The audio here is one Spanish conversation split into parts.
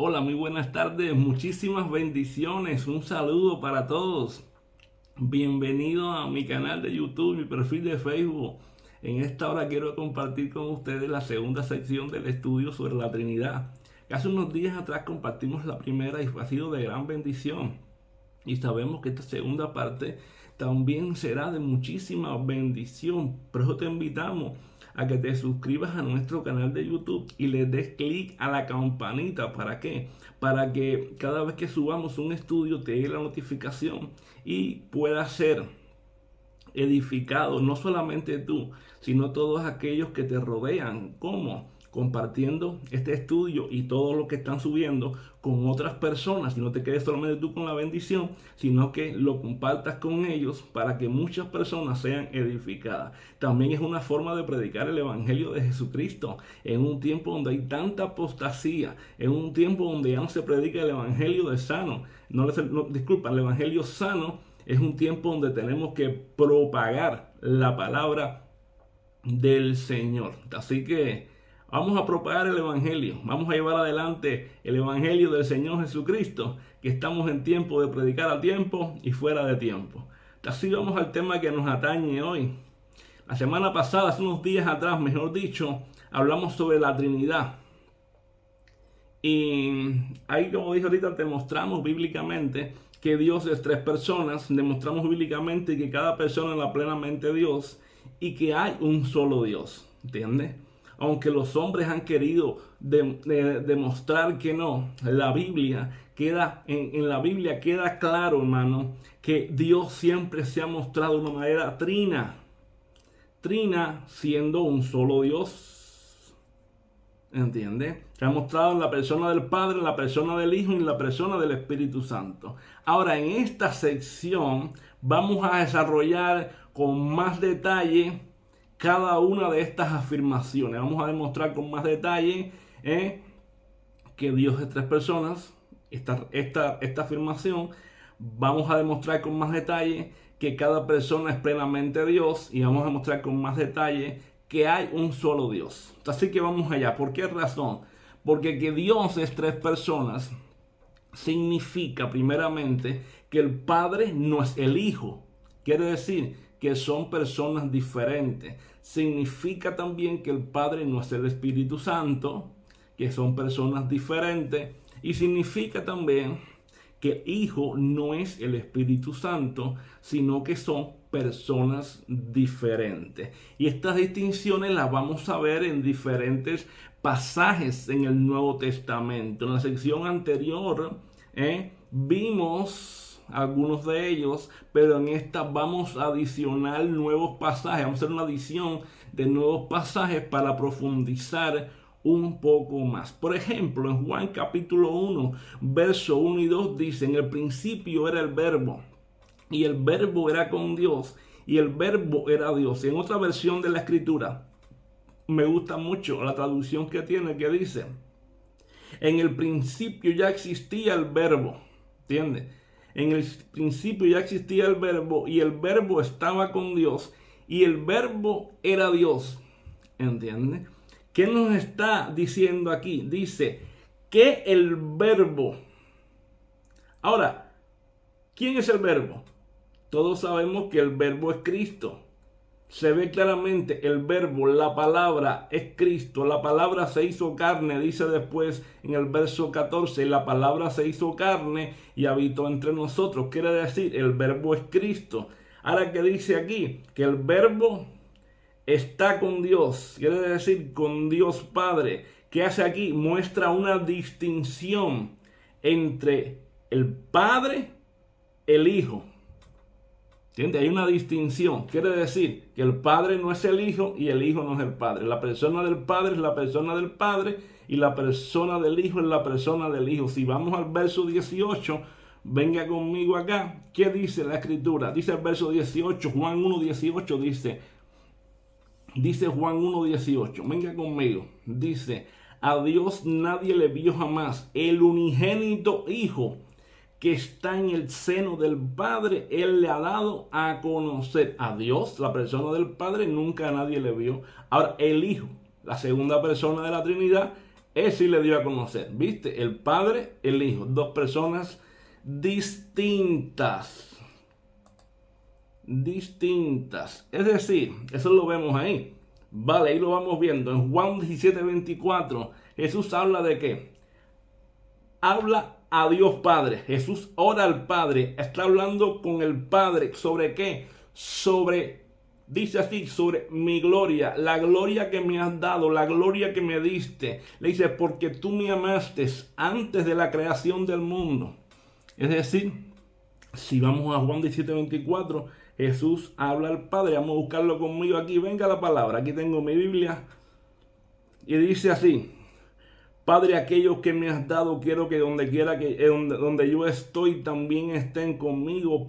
Hola, muy buenas tardes, muchísimas bendiciones, un saludo para todos. Bienvenido a mi canal de YouTube, mi perfil de Facebook. En esta hora quiero compartir con ustedes la segunda sección del estudio sobre la Trinidad. Hace unos días atrás compartimos la primera y ha sido de gran bendición. Y sabemos que esta segunda parte también será de muchísima bendición. Por eso te invitamos a que te suscribas a nuestro canal de YouTube y le des clic a la campanita. ¿Para qué? Para que cada vez que subamos un estudio te llegue la notificación y puedas ser edificado, no solamente tú, sino todos aquellos que te rodean. ¿Cómo? Compartiendo este estudio y todo lo que están subiendo con otras personas. Y no te quedes solamente tú con la bendición, sino que lo compartas con ellos para que muchas personas sean edificadas. También es una forma de predicar el evangelio de Jesucristo en un tiempo donde hay tanta apostasía, en un tiempo donde ya no se predica el evangelio de sano, disculpa, el evangelio sano. Es un tiempo donde tenemos que propagar la palabra del Señor. Así que vamos a propagar el Evangelio. Vamos a llevar adelante el Evangelio del Señor Jesucristo, que estamos en tiempo de predicar a tiempo y fuera de tiempo. Así vamos al tema que nos atañe hoy. La semana pasada, hace unos días atrás, mejor dicho, hablamos sobre la Trinidad. Y ahí, como dije ahorita, te mostramos bíblicamente que Dios es tres personas. Demostramos bíblicamente que cada persona es la plenamente Dios y que hay un solo Dios. ¿Entiendes? Aunque los hombres han querido demostrar que no, la Biblia queda, en la Biblia queda claro, hermano, que Dios siempre se ha mostrado de una manera trina. Trina siendo un solo Dios. ¿Entiendes? Se ha mostrado en la persona del Padre, en la persona del Hijo y en la persona del Espíritu Santo. Ahora, en esta sección vamos a desarrollar con más detalle cada una de estas afirmaciones. Vamos a demostrar con más detalle que Dios es tres personas. Esta afirmación. Vamos a demostrar con más detalle que cada persona es plenamente Dios. Y vamos a demostrar con más detalle que hay un solo Dios. Así que vamos allá. ¿Por qué razón? Porque que Dios es tres personas significa primeramente que el Padre no es el Hijo. Quiere decir que son personas diferentes. Significa también que el Padre no es el Espíritu Santo, que son personas diferentes. Y significa también que el Hijo no es el Espíritu Santo, sino que son personas diferentes. Y estas distinciones las vamos a ver en diferentes pasajes en el Nuevo Testamento. En la sección anterior vimos algunos de ellos, pero en esta vamos a adicionar nuevos pasajes. Vamos a hacer una adición de nuevos pasajes para profundizar un poco más. Por ejemplo, en Juan capítulo 1, verso 1 y 2 dice: en el principio era el verbo, y el verbo era con Dios, y el verbo era Dios. En otra versión de la escritura, me gusta mucho la traducción que tiene, que dice: en el principio ya existía el verbo. ¿Entiendes? En el principio ya existía el verbo, y el verbo estaba con Dios, y el verbo era Dios. ¿Entiendes? ¿Qué nos está diciendo aquí? Dice que el verbo. Ahora, ¿quién es el verbo? Todos sabemos que el verbo es Cristo. Se ve claramente el verbo, la palabra es Cristo. La palabra se hizo carne, dice después en el verso 14, la palabra se hizo carne y habitó entre nosotros. Quiere decir, el verbo es Cristo. Ahora, ¿qué dice aquí? Que el verbo está con Dios, quiere decir con Dios Padre. ¿Qué hace aquí? Muestra una distinción entre el Padre, el Hijo. ¿Entiendes? Hay una distinción. Quiere decir que el Padre no es el Hijo y el Hijo no es el Padre. La persona del Padre es la persona del Padre y la persona del Hijo es la persona del Hijo. Si vamos al verso 18, venga conmigo acá. ¿Qué dice la Escritura? Dice el verso 18, Juan 1:18 dice Juan 1:18, venga conmigo. Dice: a Dios nadie le vio jamás. El unigénito Hijo que está en el seno del Padre, Él le ha dado a conocer. A Dios, la persona del Padre, nunca a nadie le vio. Ahora, el Hijo, la segunda persona de la Trinidad, Él sí le dio a conocer. ¿Viste? El Padre, el Hijo. Dos personas distintas. Distintas. Es decir, eso lo vemos ahí. Vale, ahí lo vamos viendo. En Juan 17:24, Jesús habla de qué. Habla a Dios Padre. Jesús ora al Padre. Está hablando con el Padre. ¿Sobre qué? Dice así, sobre mi gloria, la gloria que me has dado, la gloria que me diste. Le dice, porque tú me amaste antes de la creación del mundo. Es decir, si vamos a Juan 17:24, Jesús habla al Padre. Vamos a buscarlo conmigo aquí. Venga la palabra. Aquí tengo mi Biblia. Y dice así. Padre, aquellos que me has dado, quiero que donde quiera donde yo estoy también estén conmigo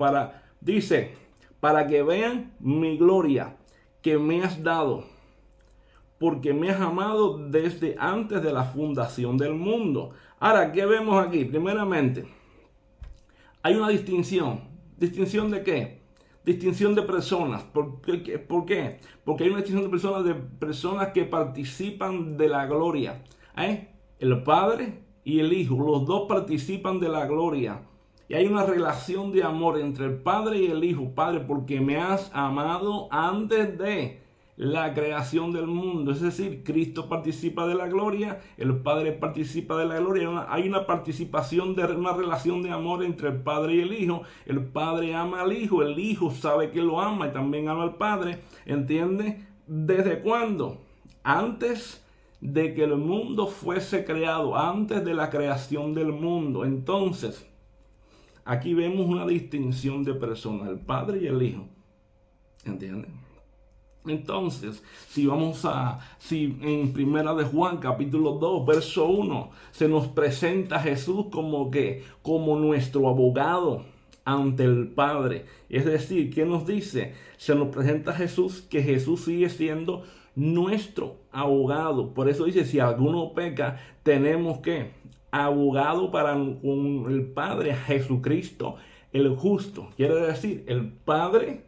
dice, para que vean mi gloria que me has dado, porque me has amado desde antes de la fundación del mundo. Ahora, ¿qué vemos aquí? Primeramente, hay una distinción. ¿Distinción de qué? Distinción de personas. ¿Por qué? Porque hay una distinción de personas que participan de la gloria. El Padre y el Hijo, los dos participan de la gloria. Y hay una relación de amor entre el Padre y el Hijo. Padre, porque me has amado antes de la creación del mundo. Es decir, Cristo participa de la gloria, el Padre participa de la gloria. Hay una participación de una relación de amor entre el Padre y el Hijo. El Padre ama al Hijo, el Hijo sabe que lo ama y también ama al Padre. ¿Entiende? ¿Desde cuándo? Antes de que el mundo fuese creado, antes de la creación del mundo. Entonces, aquí vemos una distinción de personas, el Padre y el Hijo. ¿Entienden? Entonces, si en Primera de Juan, capítulo 2, verso 1, se nos presenta a Jesús como nuestro abogado ante el Padre. Es decir, ¿qué nos dice? Se nos presenta a Jesús, que Jesús sigue siendo nuestro abogado. Por eso dice, si alguno peca, tenemos que abogado con el Padre, Jesucristo, el justo. Quiere decir, el Padre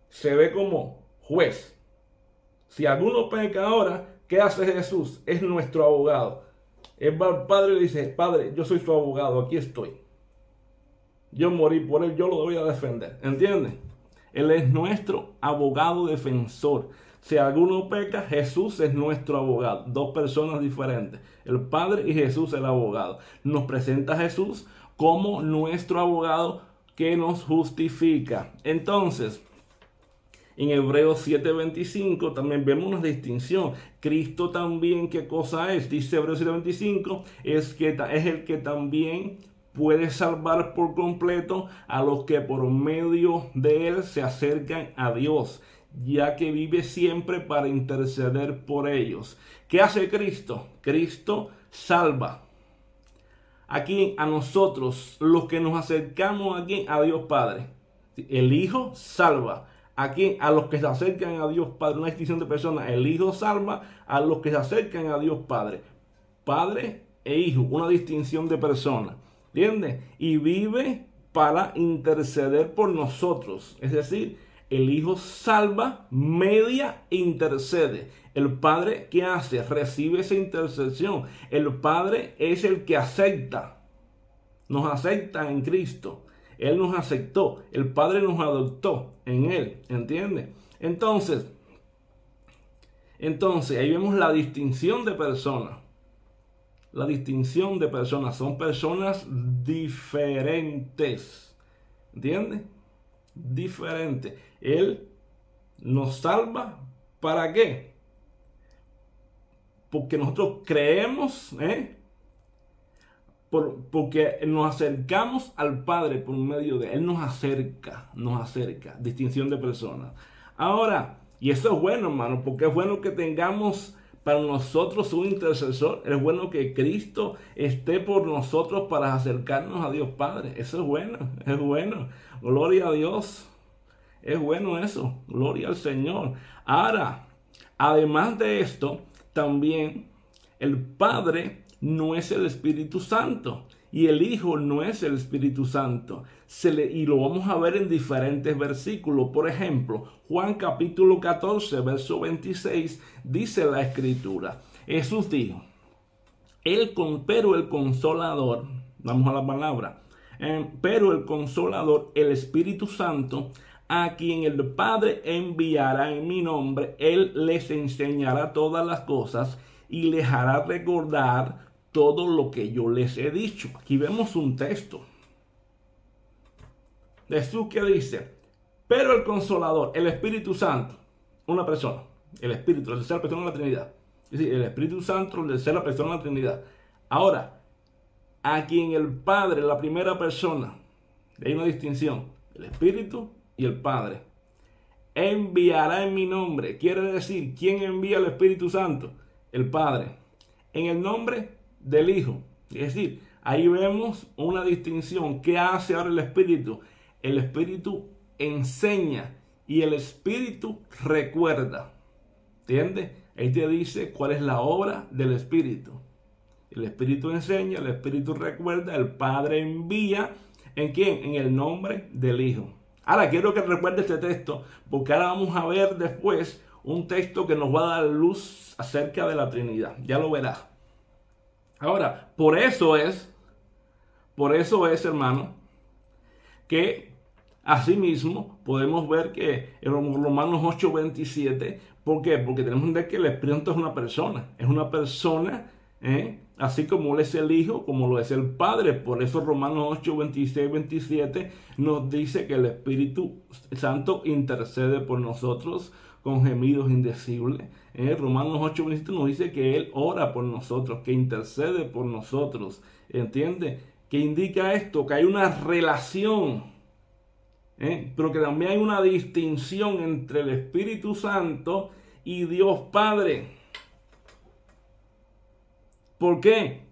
se ve como juez. Si alguno peca ahora, ¿qué hace Jesús? Es nuestro abogado. Él va al Padre y le dice, Padre, yo soy su abogado, aquí estoy. Yo morí por él, yo lo voy a defender. ¿Entiendes? Él es nuestro abogado defensor. Si alguno peca, Jesús es nuestro abogado. Dos personas diferentes. El Padre y Jesús el abogado. Nos presenta a Jesús como nuestro abogado que nos justifica. Entonces, en Hebreos 7:25 también vemos una distinción. Cristo también, ¿qué cosa es? Dice Hebreos 7:25, es el que también puede salvar por completo a los que por medio de él se acercan a Dios, ya que vive siempre para interceder por ellos. ¿Qué hace Cristo? Cristo salva. Aquí a nosotros, los que nos acercamos aquí a Dios Padre. El Hijo salva. Aquí a los que se acercan a Dios Padre, una distinción de personas. El Hijo salva a los que se acercan a Dios Padre. Padre e Hijo, una distinción de personas. ¿Entiendes? Y vive para interceder por nosotros. Es decir, el Hijo salva, media, intercede. El Padre, ¿qué hace? Recibe esa intercesión. El Padre es el que acepta. Nos acepta en Cristo. Él nos aceptó. El Padre nos adoptó en Él. ¿Entiendes? Entonces, ahí vemos la distinción de personas. La distinción de personas. Son personas diferentes. ¿Entiendes? Diferentes. Él nos salva. ¿Para qué? Porque nosotros creemos, porque nos acercamos al Padre por medio de Él. Nos acerca. Distinción de personas. Ahora, y eso es bueno, hermano, porque es bueno que tengamos para nosotros un intercesor. Es bueno que Cristo esté por nosotros para acercarnos a Dios Padre. Eso es bueno. Gloria a Dios. Es bueno eso. Gloria al Señor. Ahora, además de esto, también el Padre no es el Espíritu Santo y el Hijo no es el Espíritu Santo. Y lo vamos a ver en diferentes versículos. Por ejemplo, Juan capítulo 14, verso 26, dice la Escritura. Jesús dijo, Pero el Consolador, vamos a la palabra, pero el Consolador, el Espíritu Santo, a quien el Padre enviará en mi nombre, Él les enseñará todas las cosas y les hará recordar todo lo que yo les he dicho. Aquí vemos un texto. Jesús que dice, pero el Consolador, el Espíritu Santo, una persona, el Espíritu, la tercera persona de la Trinidad. Es decir, el Espíritu Santo, la tercera persona de la Trinidad. Ahora, a quien el Padre, la primera persona, hay una distinción, el Espíritu y el Padre, enviará en mi nombre. Quiere decir, ¿quién envía el Espíritu Santo? El Padre. En el nombre del Hijo. Es decir, ahí vemos una distinción. ¿Qué hace ahora el Espíritu? El Espíritu enseña y el Espíritu recuerda. ¿Entiendes? Ahí te dice cuál es la obra del Espíritu. El Espíritu enseña, el Espíritu recuerda, el Padre envía. ¿En quién? En el nombre del Hijo. Ahora quiero que recuerde este texto, porque ahora vamos a ver después un texto que nos va a dar luz acerca de la Trinidad. Ya lo verás. Ahora, por eso es, hermano, que asimismo podemos ver que en Romanos 8:27, ¿por qué? Porque tenemos que entender que el Espíritu Santo es una persona, así como Él es el Hijo, como lo es el Padre. Por eso Romanos 8:26-27 nos dice que el Espíritu Santo intercede por nosotros con gemidos indecibles. Romanos 8:27 nos dice que Él ora por nosotros, que intercede por nosotros. ¿Entiende? ¿Qué indica esto? Que hay una relación, pero que también hay una distinción entre el Espíritu Santo y Dios Padre. ¿Por qué?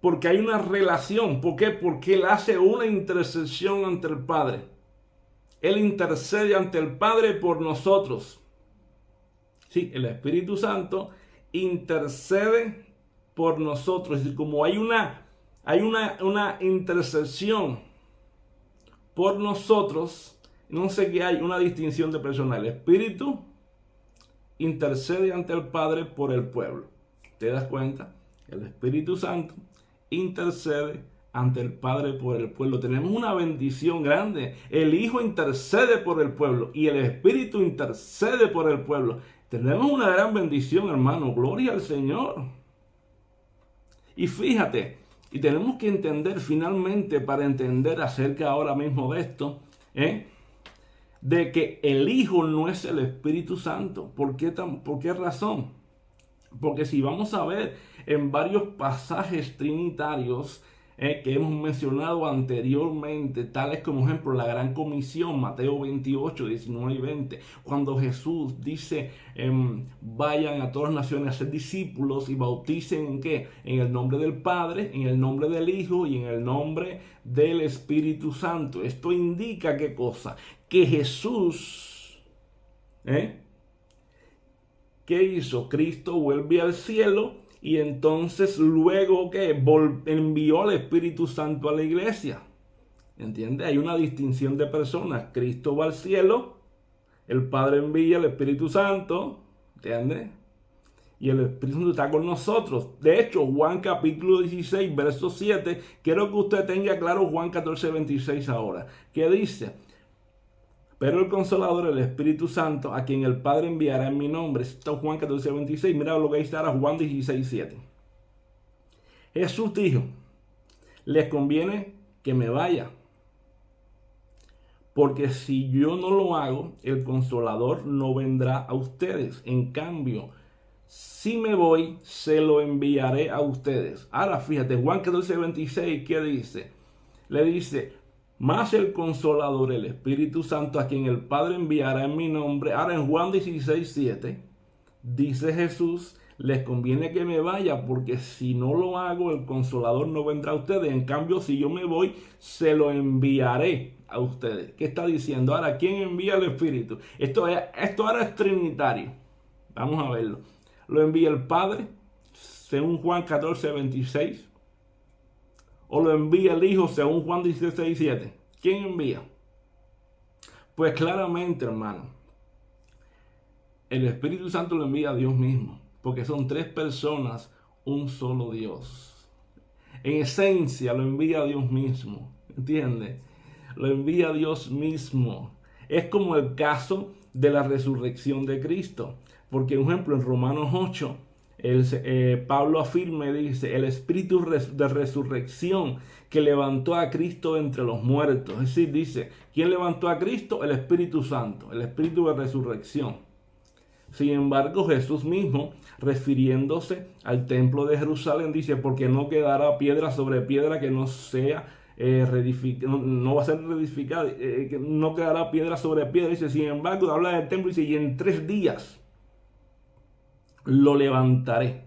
Porque hay una relación. ¿Por qué? Porque Él hace una intercesión ante el Padre. Él intercede ante el Padre por nosotros. Sí, el Espíritu Santo intercede por nosotros. Es decir, como hay una intercesión por nosotros, no sé qué hay una distinción de personas. El Espíritu intercede ante el Padre por el pueblo. ¿Te das cuenta? El Espíritu Santo intercede ante el Padre por el pueblo. Tenemos una bendición grande. El Hijo intercede por el pueblo y el Espíritu intercede por el pueblo. Tenemos una gran bendición, hermano. Gloria al Señor. Y fíjate, y tenemos que entender finalmente, para entender acerca ahora mismo de esto, de que el Hijo no es el Espíritu Santo. ¿Por qué razón? Porque si vamos a ver en varios pasajes trinitarios que hemos mencionado anteriormente, tales como ejemplo la Gran Comisión, Mateo 28, 19 y 20, cuando Jesús dice, vayan a todas las naciones a ser discípulos y bauticen ¿en qué? En el nombre del Padre, en el nombre del Hijo y en el nombre del Espíritu Santo. Esto indica ¿qué cosa? Que Jesús, ¿qué hizo? Cristo vuelve al cielo y entonces luego que envió al Espíritu Santo a la iglesia. ¿Entiendes? Hay una distinción de personas. Cristo va al cielo, el Padre envía al Espíritu Santo, ¿entiendes? Y el Espíritu Santo está con nosotros. De hecho, Juan capítulo 16, verso 7, quiero que usted tenga claro Juan 14, 26 ahora. ¿Qué dice? Pero el Consolador, el Espíritu Santo, a quien el Padre enviará en mi nombre. Esto es Juan 14, 26. Mira lo que dice ahora Juan 16, 7. Jesús dijo, les conviene que me vaya, porque si yo no lo hago, el Consolador no vendrá a ustedes. En cambio, si me voy, se lo enviaré a ustedes. Ahora fíjate, Juan 14, 26, ¿qué dice? Le dice, más el Consolador, el Espíritu Santo, a quien el Padre enviará en mi nombre. Ahora en Juan 16, 7, dice Jesús, les conviene que me vaya, porque si no lo hago, el Consolador no vendrá a ustedes. En cambio, si yo me voy, se lo enviaré a ustedes. ¿Qué está diciendo? Ahora, ¿quién envía el Espíritu? Esto ahora es trinitario. Vamos a verlo. Lo envía el Padre, según Juan 14, 26. ¿O lo envía el Hijo según Juan 16, 7? ¿Quién envía? Pues claramente, hermano, el Espíritu Santo lo envía a Dios mismo. porque son tres personas, un solo Dios. En esencia lo envía Dios mismo, ¿entiendes? Lo envía Dios mismo. Es como el caso de la resurrección de Cristo. Porque, por ejemplo, en Romanos 8, Pablo afirma y dice, el espíritu de resurrección que levantó a Cristo entre los muertos. Es decir, dice, ¿quién levantó a Cristo? El Espíritu Santo, el espíritu de resurrección. Sin embargo, Jesús mismo, refiriéndose al templo de Jerusalén, dice, porque no quedará piedra sobre piedra que no sea no va a ser reedificada, que no quedará piedra sobre piedra. Dice, sin embargo, habla del templo, dice, y en 3 días lo levantaré.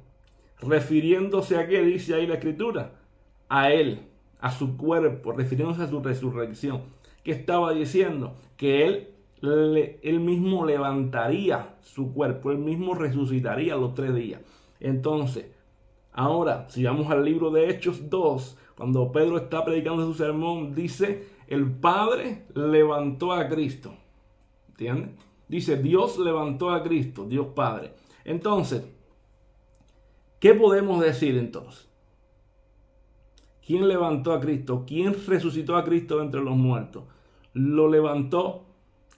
Refiriéndose a qué dice ahí la escritura, a él, a su cuerpo, refiriéndose a su resurrección. ¿Qué estaba diciendo? Que él mismo levantaría su cuerpo, él mismo resucitaría los 3 días. Entonces, ahora, si vamos al libro de Hechos 2, cuando Pedro está predicando su sermón, dice, el Padre levantó a Cristo. ¿Entiendes? Dice, Dios levantó a Cristo, Dios Padre. Entonces, ¿qué podemos decir entonces? ¿Quién levantó a Cristo? ¿Quién resucitó a Cristo entre los muertos? ¿Lo levantó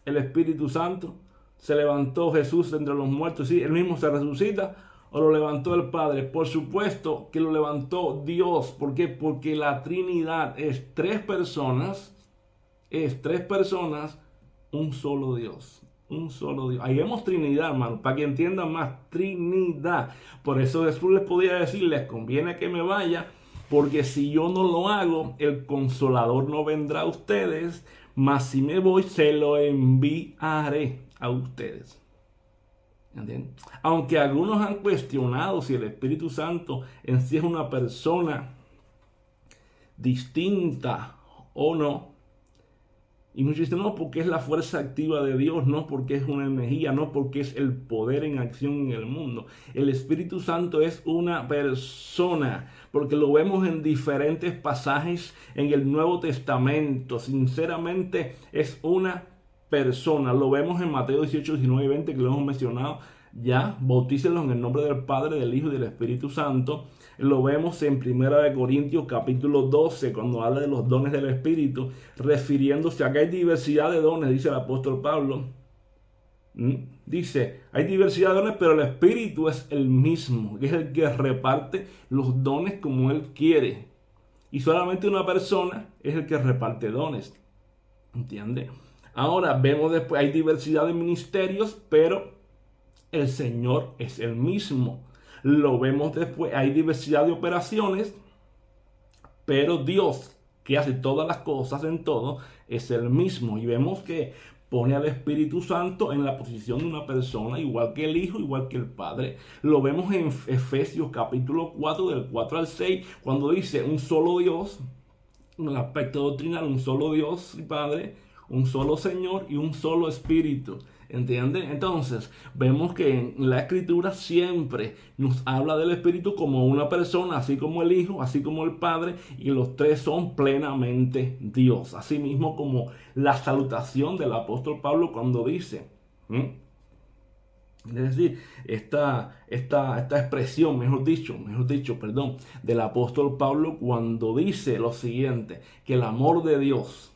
el Espíritu Santo? ¿Se levantó Jesús entre los muertos? ¿Sí? ¿Él mismo se resucita? ¿O lo levantó el Padre? Por supuesto que lo levantó Dios. ¿Por qué? Porque la Trinidad es 3 personas. Es 3 personas, un solo Dios. Un solo Dios. Ahí vemos Trinidad, hermano, para que entiendan más. Trinidad. Por eso Jesús les podía decir, les conviene que me vaya, porque si yo no lo hago, el Consolador no vendrá a ustedes, mas si me voy, se lo enviaré a ustedes. ¿Entienden? Aunque algunos han cuestionado si el Espíritu Santo en sí es una persona distinta o no. Y muchos dicen, no, porque es la fuerza activa de Dios, no porque es una energía, no porque es el poder en acción en el mundo. El Espíritu Santo es una persona, porque lo vemos en diferentes pasajes en el Nuevo Testamento. Sinceramente, es una persona. Lo vemos en Mateo 18, 19 y 20, que lo hemos mencionado ya. Bautícenlos en el nombre del Padre, del Hijo y del Espíritu Santo. Lo vemos en 1 Corintios capítulo 12, cuando habla de los dones del Espíritu, refiriéndose a que hay diversidad de dones, dice el apóstol Pablo. Dice, hay diversidad de dones, pero el Espíritu es el mismo, que es el que reparte los dones como Él quiere. Y solamente una persona es el que reparte dones. ¿Entiende? Ahora vemos después, hay diversidad de ministerios, pero el Señor es el mismo. Lo vemos después, hay diversidad de operaciones, pero Dios, que hace todas las cosas en todo, es el mismo. Y vemos que pone al Espíritu Santo en la posición de una persona, igual que el Hijo, igual que el Padre. Lo vemos en Efesios capítulo 4, del 4 al 6, cuando dice un solo Dios, en el aspecto doctrinal, un solo Dios y Padre, un solo Señor y un solo Espíritu. ¿Entienden? Entonces, vemos que en la Escritura siempre nos habla del Espíritu como una persona, así como el Hijo, así como el Padre, y los 3 son plenamente Dios. Así mismo como la salutación del apóstol Pablo cuando dice, es decir, esta expresión, mejor dicho, del apóstol Pablo cuando dice lo siguiente, que el amor de Dios,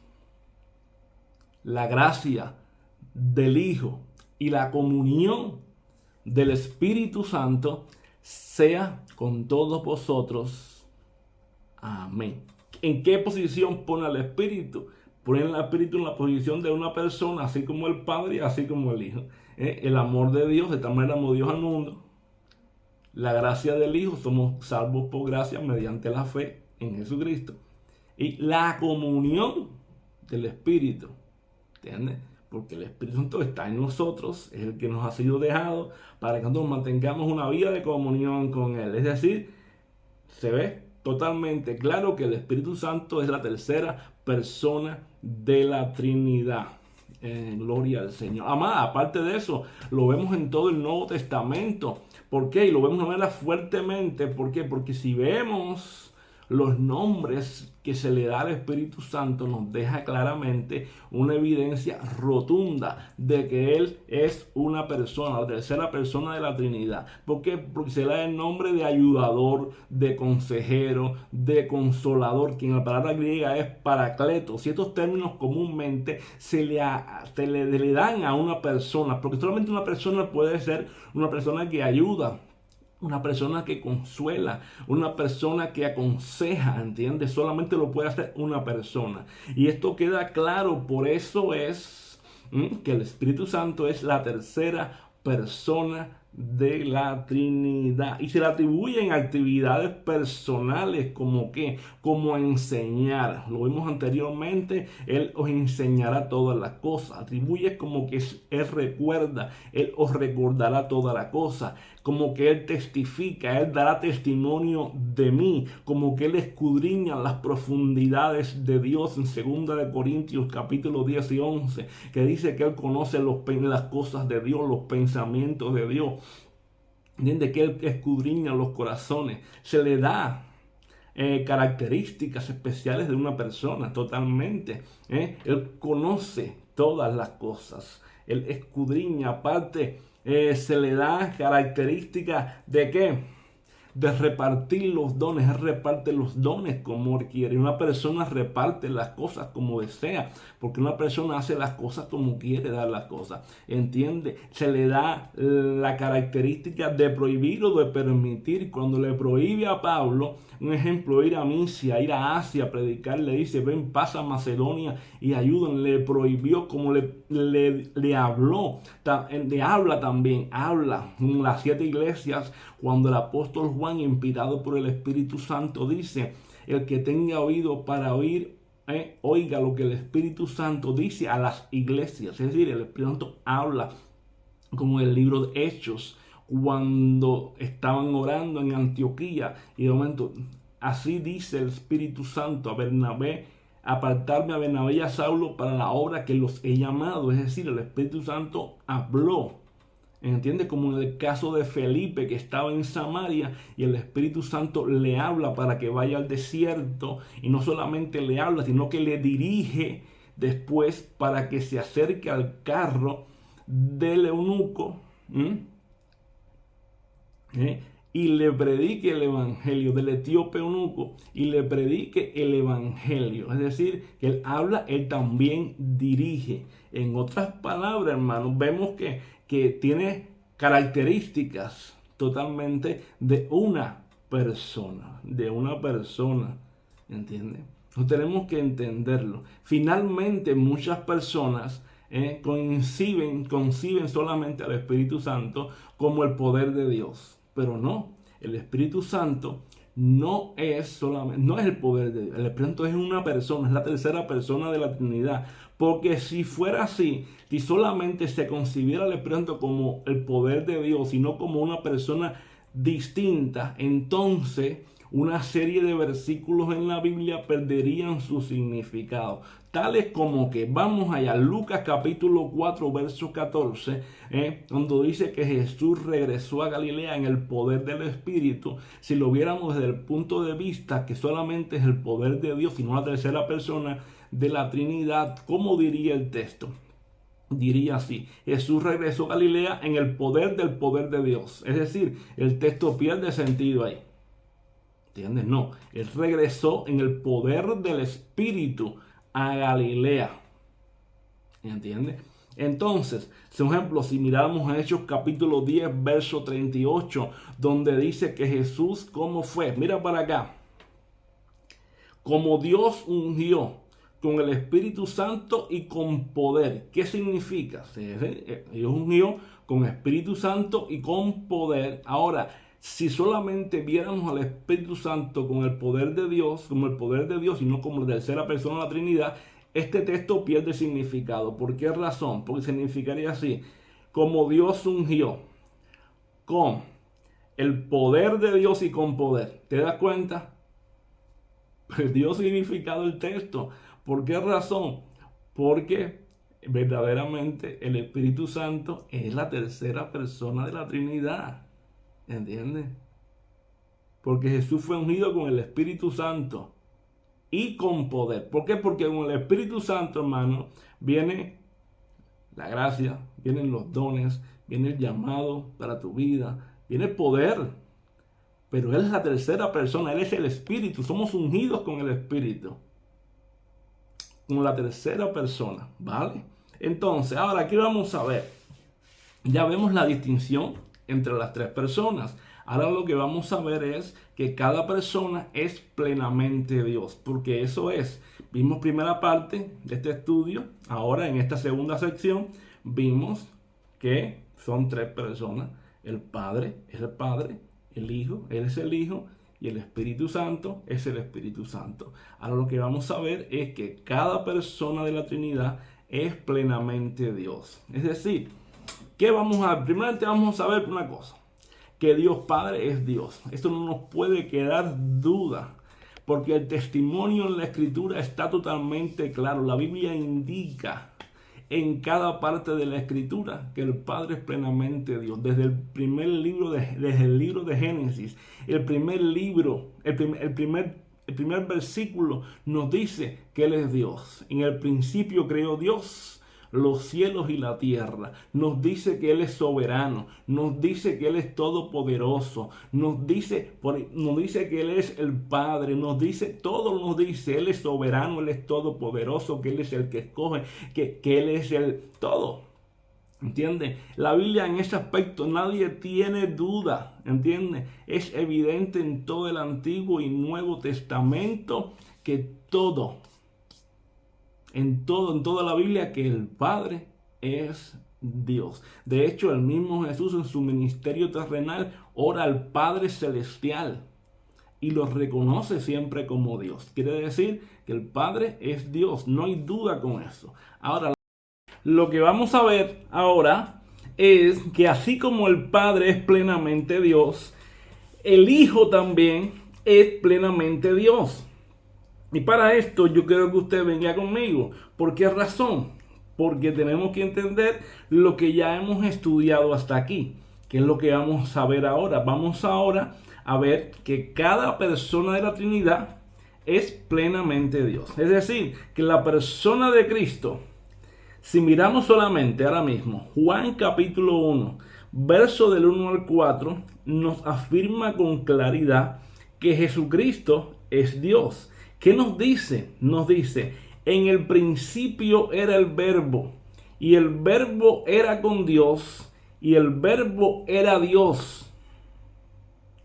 la gracia del Hijo y la comunión del Espíritu Santo sea con todos vosotros. Amén. ¿En qué posición pone al Espíritu? Pone al Espíritu en la posición de una persona, así como el Padre y así como el Hijo. El amor de Dios, de tal manera amó Dios al mundo. La gracia del Hijo, somos salvos por gracia mediante la fe en Jesucristo. Y la comunión del Espíritu. ¿Entiendes? Porque el Espíritu Santo está en nosotros, es el que nos ha sido dejado para que nosotros mantengamos una vida de comunión con Él. Es decir, se ve totalmente claro que el Espíritu Santo es la tercera persona de la Trinidad. Gloria al Señor. Amada, aparte de eso, lo vemos en todo el Nuevo Testamento. ¿Por qué? Y lo vemos de una manera fuertemente. ¿Por qué? Porque si vemos los nombres que se le da al Espíritu Santo nos deja claramente una evidencia rotunda de que Él es una persona, la tercera persona de la Trinidad. ¿Por qué? Porque se le da el nombre de ayudador, de consejero, de consolador, que en la palabra griega es paracletos. Y estos términos comúnmente se le dan a una persona, porque solamente una persona puede ser una persona que ayuda, una persona que consuela, una persona que aconseja, ¿entiendes? Solamente lo puede hacer una persona. Y esto queda claro, por eso es que el Espíritu Santo es la tercera persona de la Trinidad. Y se le atribuyen actividades personales como que, como enseñar. Lo vimos anteriormente, Él os enseñará todas las cosas. Atribuye como que Él recuerda, Él os recordará todas las cosas. Como que Él testifica, Él dará testimonio de mí, como que Él escudriña las profundidades de Dios en 2 Corintios capítulo 10 y 11, que dice que Él conoce las cosas de Dios, los pensamientos de Dios. ¿Entiende? Que Él escudriña los corazones. Se le da características especiales de una persona totalmente. Él conoce todas las cosas. Él escudriña, aparte se le da características de ¿qué? De repartir los dones. Él reparte los dones como Él quiere. Una persona reparte las cosas como desea, porque una persona hace las cosas como quiere dar las cosas. ¿Entiende? Se le da la característica de prohibir o de permitir. Cuando le prohíbe a Pablo, un ejemplo, ir a Misia, ir a Asia a predicar, le dice, ven, pasa a Macedonia y ayúdenle. Le prohibió, como le habló, le habla también, habla en las 7 iglesias. Cuando el apóstol Juan, inspirado por el Espíritu Santo, dice, el que tenga oído para oír, oiga lo que el Espíritu Santo dice a las iglesias. Es decir, el Espíritu Santo habla, como en el libro de Hechos, cuando estaban orando en Antioquía, y de momento, así dice el Espíritu Santo a Bernabé, apartarme a Bernabé y a Saulo para la obra que los he llamado. Es decir, el Espíritu Santo habló. ¿Entiendes? Como en el caso de Felipe, que estaba en Samaria y el Espíritu Santo le habla para que vaya al desierto, y no solamente le habla, sino que le dirige después para que se acerque al carro del eunuco y le predique el evangelio, del etíope eunuco, y le predique el evangelio. Es decir, que él habla, él también dirige. En otras palabras, hermanos, vemos que tiene características totalmente de una persona, ¿entiendes? Entonces tenemos que entenderlo. Finalmente, muchas personas conciben solamente al Espíritu Santo como el poder de Dios, pero no. El Espíritu Santo no es el poder de Dios. El Espíritu Santo es una persona, es la tercera persona de la Trinidad. Porque si fuera así, si solamente se concibiera al Espíritu Santo como el poder de Dios y no como una persona distinta, entonces una serie de versículos en la Biblia perderían su significado. Tales como que, vamos allá, Lucas capítulo 4, verso 14, donde dice que Jesús regresó a Galilea en el poder del Espíritu. Si lo viéramos desde el punto de vista que solamente es el poder de Dios y no la tercera persona de la Trinidad, ¿cómo diría el texto? Diría así: Jesús regresó a Galilea en el poder del poder de Dios. Es decir, el texto pierde sentido ahí. ¿Entiendes? No, Él regresó en el poder del Espíritu a Galilea. ¿Entiendes? Entonces, por ejemplo, si miramos a Hechos capítulo 10, verso 38, donde dice que Jesús, ¿cómo fue? Mira para acá. Como Dios ungió con el Espíritu Santo y con poder. ¿Qué significa? Dios ungió con Espíritu Santo y con poder. Ahora, si solamente viéramos al Espíritu Santo con el poder de Dios, como el poder de Dios y no como la tercera persona de la Trinidad, este texto pierde significado. ¿Por qué razón? Porque significaría así: como Dios ungió con el poder de Dios y con poder. ¿Te das cuenta? Perdió significado el texto. ¿Por qué razón? Porque verdaderamente el Espíritu Santo es la tercera persona de la Trinidad. ¿Entiendes? Porque Jesús fue ungido con el Espíritu Santo y con poder. ¿Por qué? Porque con el Espíritu Santo, hermano, viene la gracia, vienen los dones, viene el llamado para tu vida, viene el poder. Pero Él es la tercera persona, Él es el Espíritu, somos ungidos con el Espíritu. Como la tercera persona, ¿vale? Entonces, ahora aquí vamos a ver. Ya vemos la distinción entre las tres personas. Ahora lo que vamos a ver es que cada persona es plenamente Dios, porque eso es. Vimos primera parte de este estudio, ahora en esta segunda sección vimos que son tres personas. El Padre es el Padre, el Hijo, Él es el Hijo y el Espíritu Santo es el Espíritu Santo. Ahora lo que vamos a ver es que cada persona de la Trinidad es plenamente Dios. Es decir, ¿qué vamos a ver? Primeramente vamos a ver una cosa. Que Dios Padre es Dios. Esto no nos puede quedar duda, porque el testimonio en la Escritura está totalmente claro. La Biblia indica en cada parte de la Escritura que el Padre es plenamente Dios. Desde el primer libro, desde el libro de Génesis, el primer libro, el primer versículo nos dice que Él es Dios. En el principio creó Dios los cielos y la tierra. Nos dice que Él es soberano, nos dice que Él es todopoderoso, nos dice que Él es el Padre, nos dice, todo nos dice, Él es soberano, Él es todopoderoso, que Él es el que escoge, que Él es el todo. ¿Entiende? La Biblia en ese aspecto nadie tiene duda, ¿entiende? Es evidente en todo el Antiguo y Nuevo Testamento que en toda la Biblia, que el Padre es Dios. De hecho, el mismo Jesús en su ministerio terrenal ora al Padre Celestial y lo reconoce siempre como Dios. Quiere decir que el Padre es Dios, no hay duda con eso. Ahora, lo que vamos a ver ahora es que así como el Padre es plenamente Dios, el Hijo también es plenamente Dios. Y para esto yo quiero que usted venga conmigo. ¿Por qué razón? Porque tenemos que entender lo que ya hemos estudiado hasta aquí, que es lo que vamos a ver ahora. Vamos ahora a ver que cada persona de la Trinidad es plenamente Dios. Es decir, que la persona de Cristo, si miramos solamente ahora mismo Juan capítulo 1, verso del 1 al 4, nos afirma con claridad que Jesucristo es Dios. ¿Qué nos dice? Nos dice, en el principio era el Verbo, y el Verbo era con Dios, y el Verbo era Dios.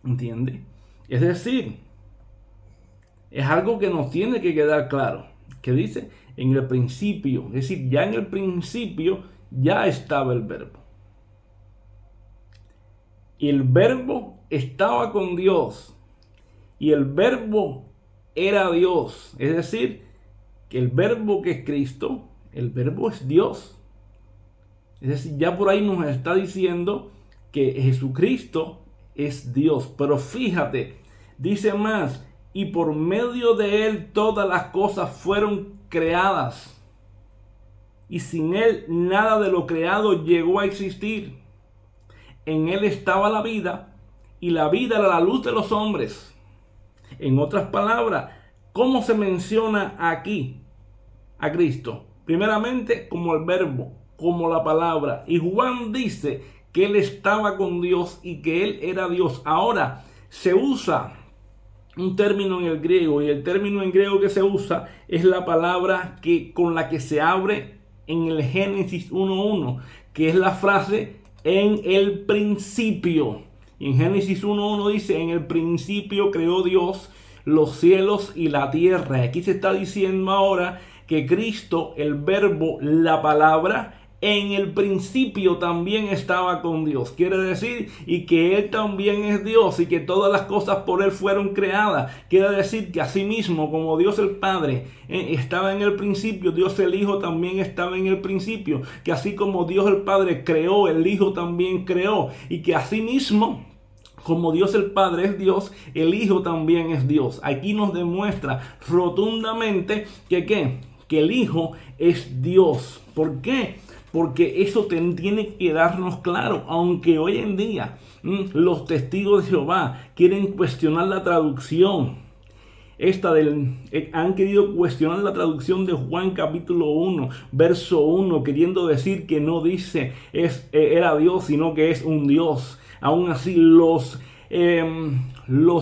¿Entiende? Es decir, es algo que nos tiene que quedar claro. ¿Qué dice? En el principio, es decir, ya en el principio ya estaba el Verbo. Y el Verbo estaba con Dios, y el Verbo era Dios. Es decir, que el Verbo que es Cristo, el Verbo es Dios. Es decir, ya por ahí nos está diciendo que Jesucristo es Dios. Pero fíjate, dice más, y por medio de Él todas las cosas fueron creadas. Y sin Él nada de lo creado llegó a existir. En Él estaba la vida, y la vida era la luz de los hombres. En otras palabras, ¿cómo se menciona aquí a Cristo? Primeramente como el Verbo, como la palabra. Y Juan dice que Él estaba con Dios y que Él era Dios. Ahora, se usa un término en el griego, y el término en griego que se usa es la palabra con la que se abre en el Génesis 1:1, que es la frase en el principio. Y en Génesis 1:1 dice, en el principio creó Dios los cielos y la tierra. Aquí se está diciendo ahora que Cristo, el Verbo, la palabra, en el principio también estaba con Dios. Quiere decir, y que Él también es Dios y que todas las cosas por Él fueron creadas. Quiere decir que asimismo, como Dios el Padre estaba en el principio, Dios el Hijo también estaba en el principio. Que así como Dios el Padre creó, el Hijo también creó. Y que asimismo, como Dios el Padre es Dios, el Hijo también es Dios. Aquí nos demuestra rotundamente que el Hijo es Dios. ¿Por qué? porque eso tiene que darnos claro, aunque hoy en día los testigos de Jehová quieren cuestionar la traducción. Han querido cuestionar la traducción de Juan capítulo 1, verso 1, queriendo decir que no dice era Dios, sino que es un Dios. Aún así, los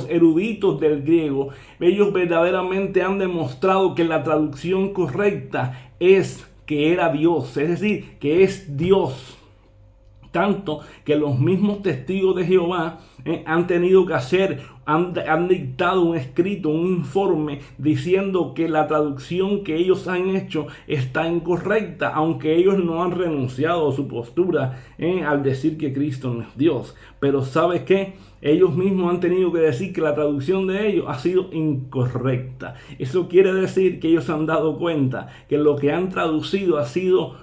eruditos del griego, ellos verdaderamente han demostrado que la traducción correcta es que era Dios, es decir, que es Dios. Tanto que los mismos testigos de Jehová han tenido que han dictado un escrito, un informe diciendo que la traducción que ellos han hecho está incorrecta, aunque ellos no han renunciado a su postura al decir que Cristo no es Dios. Pero ¿sabes qué? Ellos mismos han tenido que decir que la traducción de ellos ha sido incorrecta. Eso quiere decir que ellos se han dado cuenta que lo que han traducido ha sido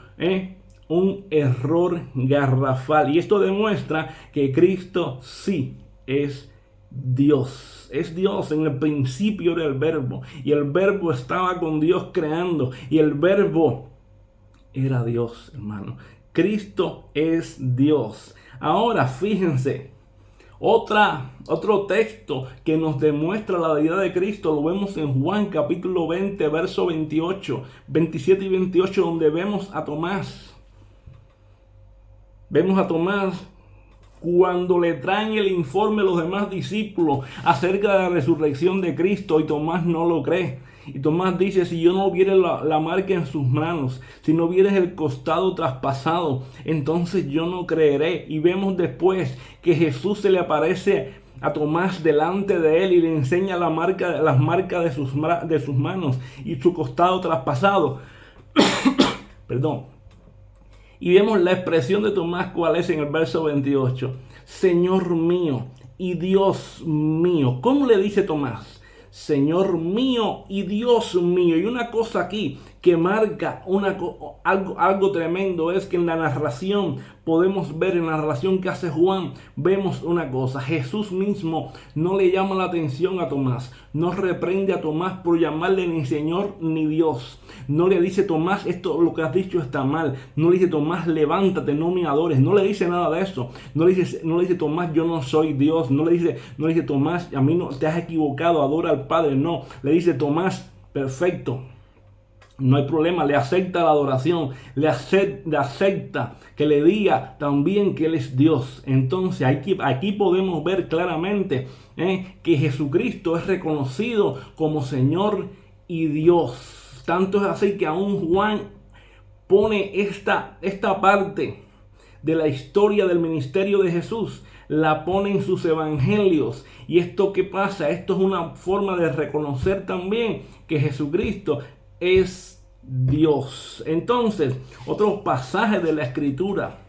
un error garrafal. Y esto demuestra que Cristo sí es Dios. Es Dios. En el principio era el Verbo. Y el Verbo estaba con Dios creando. Y el Verbo era Dios, hermano. Cristo es Dios. Ahora, fíjense. Otro texto que nos demuestra la deidad de Cristo lo vemos en Juan capítulo 20, verso 28, 27 y 28, donde vemos a Tomás. Vemos a Tomás cuando le traen el informe a los demás discípulos acerca de la resurrección de Cristo, y Tomás no lo cree. Y Tomás dice: si yo no viere la marca en sus manos, si no vieres el costado traspasado, entonces yo no creeré. Y vemos después que Jesús se le aparece a Tomás delante de él y le enseña las marcas de sus manos y su costado traspasado. Perdón. Y vemos la expresión de Tomás, ¿cuál es? En el verso 28. Señor mío y Dios mío. ¿Cómo le dice Tomás? Señor mío y Dios mío. Y una cosa aquí que marca algo tremendo es que en la narración podemos ver, en la narración que hace Juan, vemos una cosa. Jesús mismo no le llama la atención a Tomás, no reprende a Tomás por llamarle ni Señor ni Dios. No le dice: Tomás, esto lo que has dicho está mal. No le dice: Tomás, levántate, no me adores. No le dice nada de eso. No le dice: Tomás, yo no soy Dios. No le dice: Tomás, a mí no te has equivocado, adora al Padre. No, le dice: Tomás, perfecto. No hay problema, le acepta la adoración, le acepta que le diga también que Él es Dios. Entonces aquí podemos ver claramente que Jesucristo es reconocido como Señor y Dios. Tanto es así que aún Juan pone esta parte de la historia del ministerio de Jesús, la pone en sus evangelios. ¿Y esto qué pasa? Esto es una forma de reconocer también que Jesucristo es Dios. Entonces, otro pasaje de la Escritura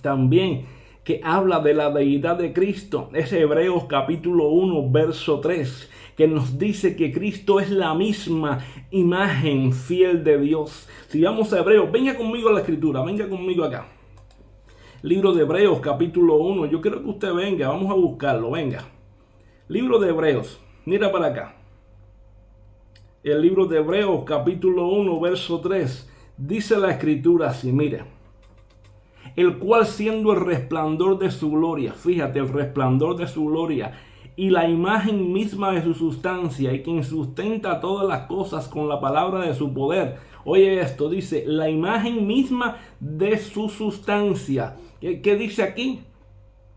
también que habla de la deidad de Cristo es Hebreos capítulo 1, verso 3, que nos dice que Cristo es la misma imagen fiel de Dios. Si vamos a Hebreos, venga conmigo a la Escritura, venga conmigo acá. Libro de Hebreos capítulo 1, yo quiero que usted venga, vamos a buscarlo, venga. Libro de Hebreos, mira para acá. El libro de Hebreos capítulo 1 verso 3 dice la Escritura así, mire: el cual siendo el resplandor de su gloria, fíjate, el resplandor de su gloria y la imagen misma de su sustancia, y quien sustenta todas las cosas con la palabra de su poder. Oye esto, dice la imagen misma de su sustancia. ¿Qué dice aquí?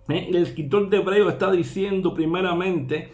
El escritor de Hebreos está diciendo primeramente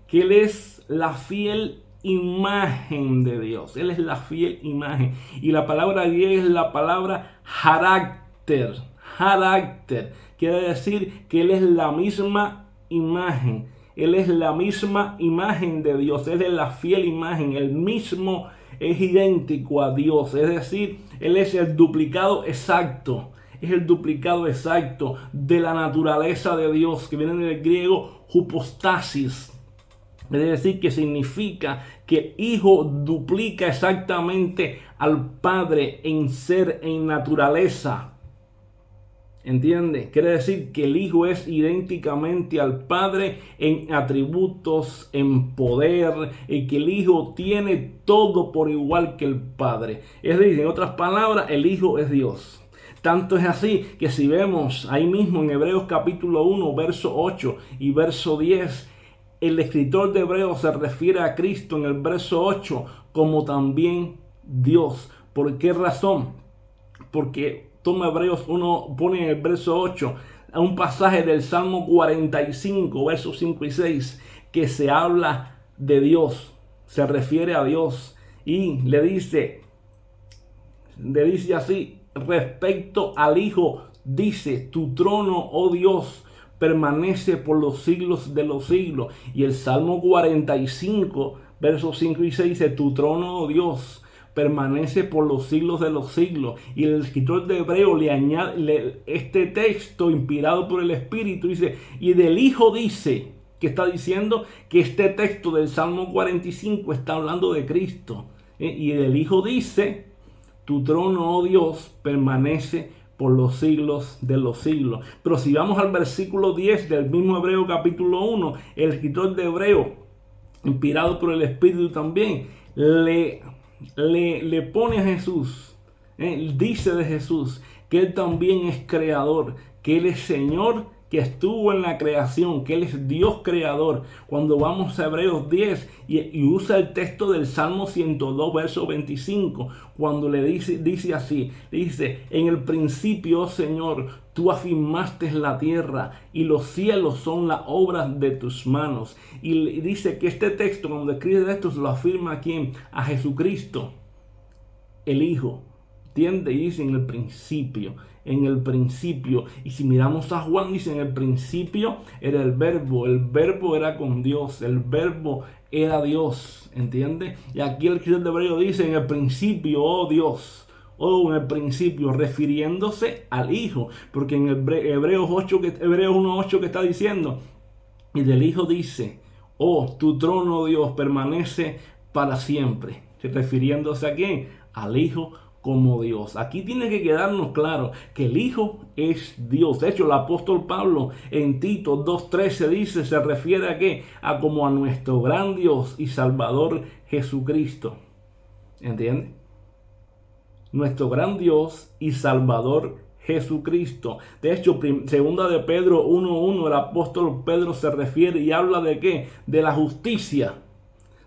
que Él es la fiel imagen de Dios. Él es la fiel imagen. Y la palabra griega es la palabra carácter. Carácter. Quiere decir que Él es la misma imagen. Él es la misma imagen de Dios. Él es la fiel imagen. El mismo es idéntico a Dios. Es decir, Él es el duplicado exacto. Es el duplicado exacto de la naturaleza de Dios, que viene del griego hypostasis. Es decir, que significa que el Hijo duplica exactamente al Padre en ser, en naturaleza. ¿Entiende? Quiere decir que el Hijo es idénticamente al Padre en atributos, en poder, y que el Hijo tiene todo por igual que el Padre. Es decir, en otras palabras, el Hijo es Dios. Tanto es así que si vemos ahí mismo en Hebreos capítulo 1, verso 8 y verso 10, el escritor de Hebreos se refiere a Cristo en el verso 8 como también Dios. ¿Por qué razón? Porque toma Hebreos 1, pone en el verso 8 a un pasaje del Salmo 45, versos 5 y 6, que se habla de Dios, se refiere a Dios y le dice así, respecto al Hijo, dice, tu trono, oh Dios, permanece por los siglos de los siglos. Y el Salmo 45, versos 5 y 6 dice, tu trono, oh Dios, permanece por los siglos de los siglos. Y el escritor de Hebreo le añade este texto inspirado por el Espíritu, dice, y del Hijo dice, que está diciendo que este texto del Salmo 45 está hablando de Cristo. Y del Hijo dice, tu trono, oh Dios, permanece por los siglos de los siglos. Pero si vamos al versículo 10 del mismo Hebreo capítulo 1, el escritor de Hebreo, inspirado por el Espíritu también, le pone a Jesús, dice de Jesús que Él también es creador, que Él es Señor, que estuvo en la creación, que Él es Dios creador. Cuando vamos a Hebreos 10 y usa el texto del Salmo 102, verso 25, cuando le dice así, dice, en el principio, oh Señor, tú afirmaste la tierra y los cielos son las obras de tus manos. Y dice que este texto, cuando escribe esto, se lo afirma aquí a Jesucristo, el Hijo. ¿Entiende? Y dice en el principio. Y si miramos a Juan, dice en el principio era el verbo era con Dios, el verbo era Dios, ¿entiende? Y aquí el escritor de Hebreo dice en el principio, oh Dios, en el principio, refiriéndose al Hijo, porque en Hebreos 1:8 que está diciendo, y del Hijo dice, oh, tu trono, Dios, permanece para siempre, refiriéndose a quién, al Hijo como Dios. Aquí tiene que quedarnos claro que el Hijo es Dios. De hecho, el apóstol Pablo en Tito 2:13 dice, se refiere a qué, a como a nuestro gran Dios y Salvador Jesucristo. ¿Entiende? Nuestro gran Dios y Salvador Jesucristo. De hecho, segunda de Pedro 1:1, el apóstol Pedro se refiere y habla de qué, de la justicia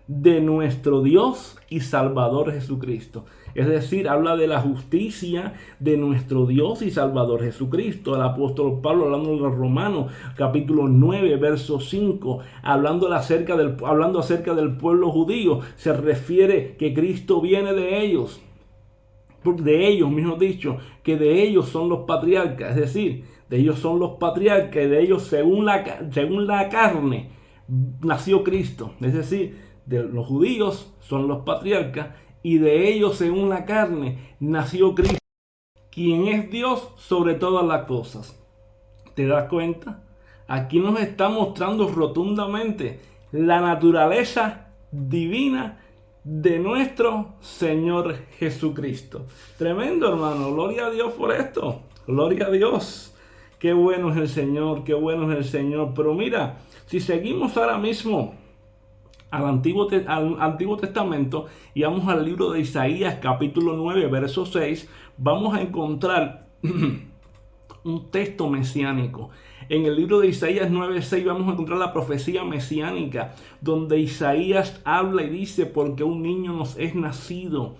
de nuestro Dios y Salvador Jesucristo. Es decir, habla de la justicia de nuestro Dios y Salvador Jesucristo. El apóstol Pablo, hablando de los Romanos, capítulo 9, verso 5, hablando acerca del pueblo judío, se refiere que Cristo viene de ellos, mejor dicho, que de ellos son los patriarcas, es decir, de ellos son los patriarcas, y de ellos según la carne nació Cristo, es decir, de los judíos son los patriarcas y de ellos según la carne nació Cristo, quien es Dios sobre todas las cosas. ¿Te das cuenta? Aquí nos está mostrando rotundamente la naturaleza divina de nuestro Señor Jesucristo. Tremendo, hermano. Gloria a Dios por esto. Gloria a Dios. Qué bueno es el Señor, qué bueno es el Señor. Pero mira, si seguimos ahora mismo al Antiguo Testamento y vamos al libro de Isaías capítulo 9 verso 6, vamos a encontrar un texto mesiánico. En el libro de Isaías 9:6 vamos a encontrar la profecía mesiánica, donde Isaías habla y dice, porque un niño nos es nacido,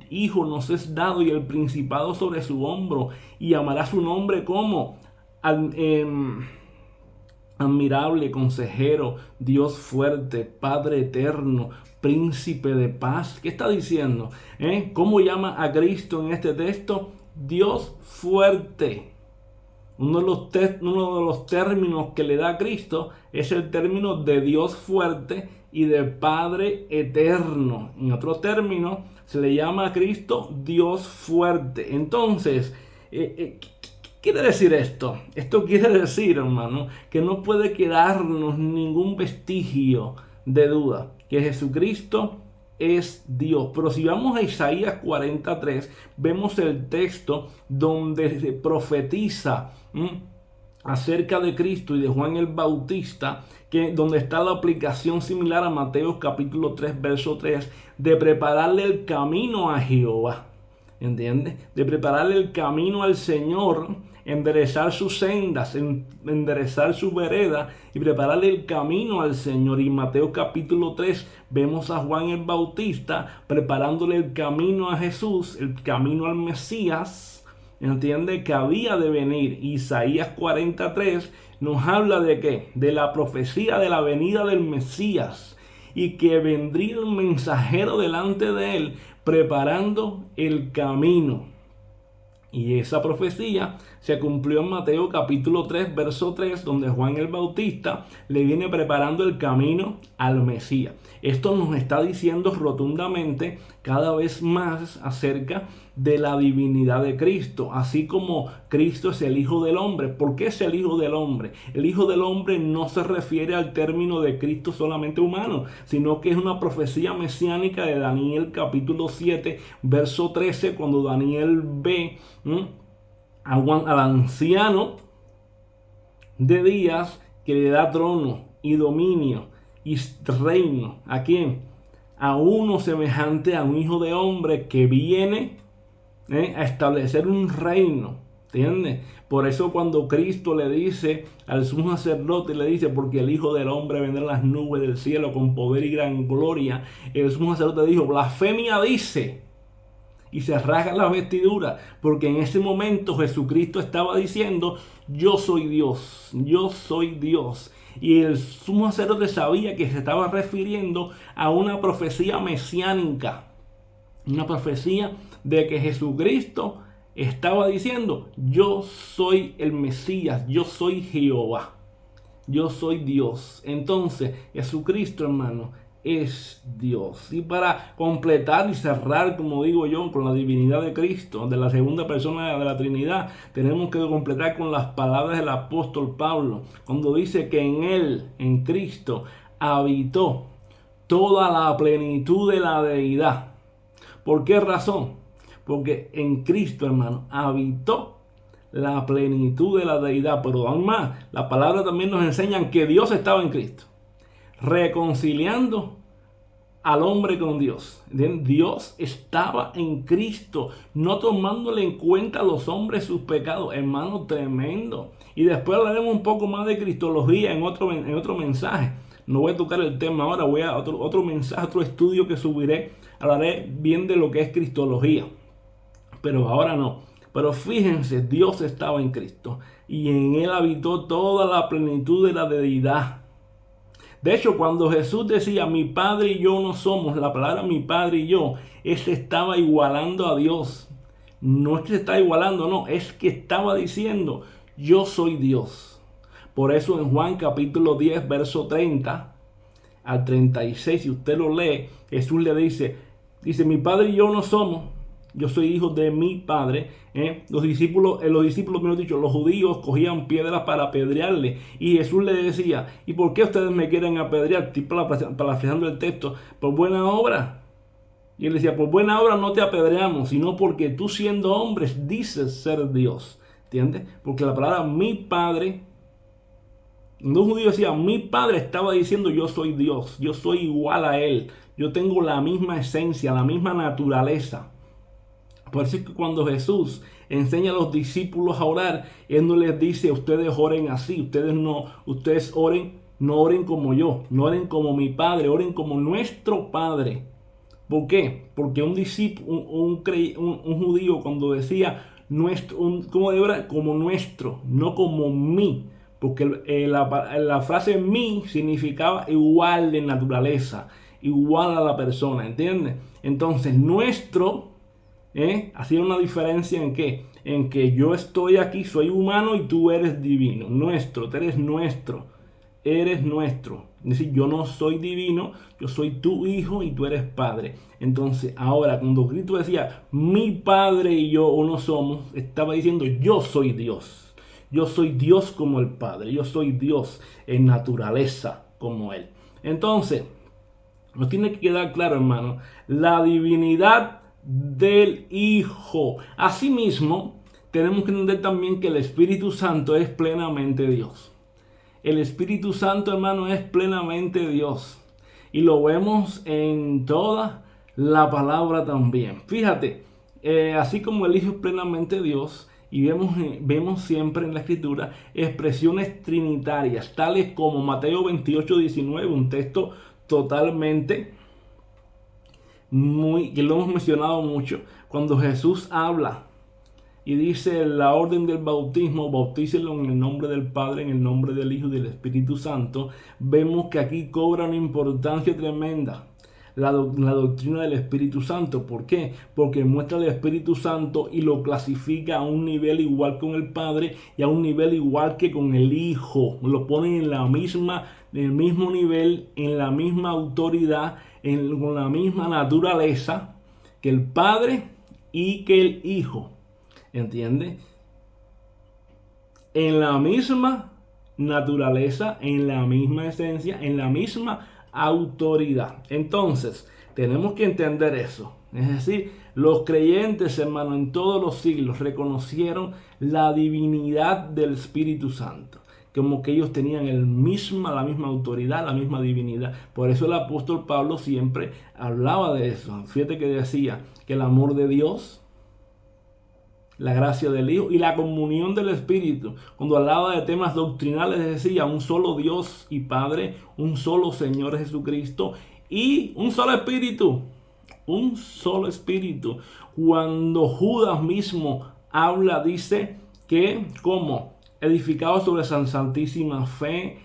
hijo nos es dado, y el principado sobre su hombro, y llamará su nombre como admirable, consejero, Dios fuerte, Padre eterno, príncipe de paz. ¿Qué está diciendo? ¿Cómo llama a Cristo en este texto? Dios fuerte. Uno de los términos que le da a Cristo es el término de Dios fuerte y de Padre eterno. En otro término, se le llama a Cristo Dios fuerte. Entonces, ¿qué quiere decir esto? Esto quiere decir, hermano, que no puede quedarnos ningún vestigio de duda que Jesucristo es Dios. Pero si vamos a Isaías 43, vemos el texto donde se profetiza acerca de Cristo y de Juan el Bautista, donde está la aplicación similar a Mateo capítulo 3, verso 3, de prepararle el camino a Jehová. ¿Entiendes? De prepararle el camino al Señor, enderezar sus sendas, enderezar su vereda y prepararle el camino al Señor. Y en Mateo capítulo 3 vemos a Juan el Bautista preparándole el camino a Jesús, el camino al Mesías, ¿entiende? Que había de venir. Isaías 43 nos habla de ¿qué? De la profecía de la venida del Mesías y que vendría el mensajero delante de él preparando el camino. Y esa profecía se cumplió en Mateo capítulo 3, verso 3, donde Juan el Bautista le viene preparando el camino al Mesías. Esto nos está diciendo rotundamente cada vez más acerca de la divinidad de Cristo, así como Cristo es el Hijo del Hombre. ¿Por qué es el Hijo del Hombre? El Hijo del Hombre no se refiere al término de Cristo solamente humano, sino que es una profecía mesiánica de Daniel capítulo 7, verso 13, cuando Daniel ve al anciano de días que le da trono y dominio y reino. ¿A quién? A uno semejante a un hijo de hombre que viene a establecer un reino. ¿Entiendes? Por eso cuando Cristo le dice al sumo sacerdote, le dice, porque el Hijo del Hombre vendrá en las nubes del cielo con poder y gran gloria, el sumo sacerdote dijo, blasfemia dice, y se rasga la vestidura, porque en ese momento Jesucristo estaba diciendo, yo soy Dios, yo soy Dios. Y el sumo sacerdote sabía que se estaba refiriendo a una profecía mesiánica, una profecía de que Jesucristo estaba diciendo, yo soy el Mesías, yo soy Jehová, yo soy Dios. Entonces Jesucristo, hermano, es Dios. Y para completar y cerrar, como digo yo, con la divinidad de Cristo, de la segunda persona de la Trinidad, tenemos que completar con las palabras del apóstol Pablo, cuando dice que en él, en Cristo, habitó toda la plenitud de la deidad. ¿Por qué razón? Porque en Cristo, hermano, habitó la plenitud de la deidad. Pero aún más, la palabra también nos enseña que Dios estaba en Cristo, reconciliando al hombre con Dios. Dios estaba en Cristo, no tomándole en cuenta a los hombres sus pecados. Hermano, tremendo. Y después hablaremos un poco más de cristología en otro mensaje. No voy a tocar el tema ahora, voy a otro mensaje, otro estudio que subiré. Hablaré bien de lo que es cristología, pero ahora no. Pero fíjense, Dios estaba en Cristo y en él habitó toda la plenitud de la deidad. De hecho, cuando Jesús decía, mi Padre y yo no somos, la palabra mi Padre y yo, él se estaba igualando a Dios. No es que se está igualando, no, es que estaba diciendo, yo soy Dios. Por eso en Juan capítulo 10, verso 30 al 36, si usted lo lee, Jesús le dice, mi Padre y yo no somos, yo soy hijo de mi Padre. Los discípulos, mejor dicho, los judíos cogían piedras para apedrearle. Y Jesús le decía, ¿y por qué ustedes me quieren apedrear? Estoy parafraseando el texto, por buena obra. Y él decía, por buena obra no te apedreamos, sino porque tú siendo hombre dices ser Dios. ¿Entiendes? Porque la palabra mi Padre, un judío decía, mi Padre estaba diciendo yo soy Dios, yo soy igual a Él, yo tengo la misma esencia, la misma naturaleza. Por eso es que cuando Jesús enseña a los discípulos a orar, Él no les dice, ustedes oren así, ustedes oren, no oren como yo, no oren como mi Padre, oren como nuestro Padre. ¿Por qué? Porque un discípulo, un judío cuando decía nuestro, ¿cómo debe orar? Como nuestro, no como mí. Porque la frase mí significaba igual de naturaleza, igual a la persona, ¿entiendes? Entonces nuestro hacía una diferencia en qué, en que yo estoy aquí, soy humano y tú eres divino. Nuestro, tú eres nuestro, eres nuestro. Es decir, yo no soy divino, yo soy tu hijo y tú eres padre. Entonces ahora cuando Cristo decía mi Padre y yo uno somos, estaba diciendo yo soy Dios. Yo soy Dios como el Padre, yo soy Dios en naturaleza como Él. Entonces, Nos tiene que quedar claro, hermano, la divinidad del Hijo. Asimismo, tenemos que entender también que el Espíritu Santo es plenamente Dios. El Espíritu Santo, hermano, es plenamente Dios. Y lo vemos en toda la palabra también. Fíjate, así como el Hijo es plenamente Dios, y vemos siempre en la Escritura expresiones trinitarias, tales como Mateo 28:19, un texto totalmente que lo hemos mencionado mucho, cuando Jesús habla y dice la orden del bautismo, bautícenlo en el nombre del Padre, en el nombre del Hijo y del Espíritu Santo. Vemos que aquí cobra una importancia tremenda la doctrina del Espíritu Santo. ¿Por qué? Porque muestra el Espíritu Santo y lo clasifica a un nivel igual con el Padre y a un nivel igual que con el Hijo. Lo ponen en el mismo nivel, en la misma autoridad, con la misma naturaleza que el Padre y que el Hijo. ¿Entiende? En la misma naturaleza, en la misma esencia, en la misma autoridad. Entonces, tenemos que entender eso. Es decir, los creyentes, hermano, en todos los siglos reconocieron la divinidad del Espíritu Santo. Como que ellos tenían la misma autoridad, la misma divinidad. Por eso el apóstol Pablo siempre hablaba de eso. Fíjate que decía que el amor de Dios, la gracia del Hijo y la comunión del Espíritu. Cuando hablaba de temas doctrinales decía un solo Dios y Padre, un solo Señor Jesucristo y un solo Espíritu. Un solo Espíritu. Cuando Judas mismo habla, dice que como edificado sobre esa santísima fe,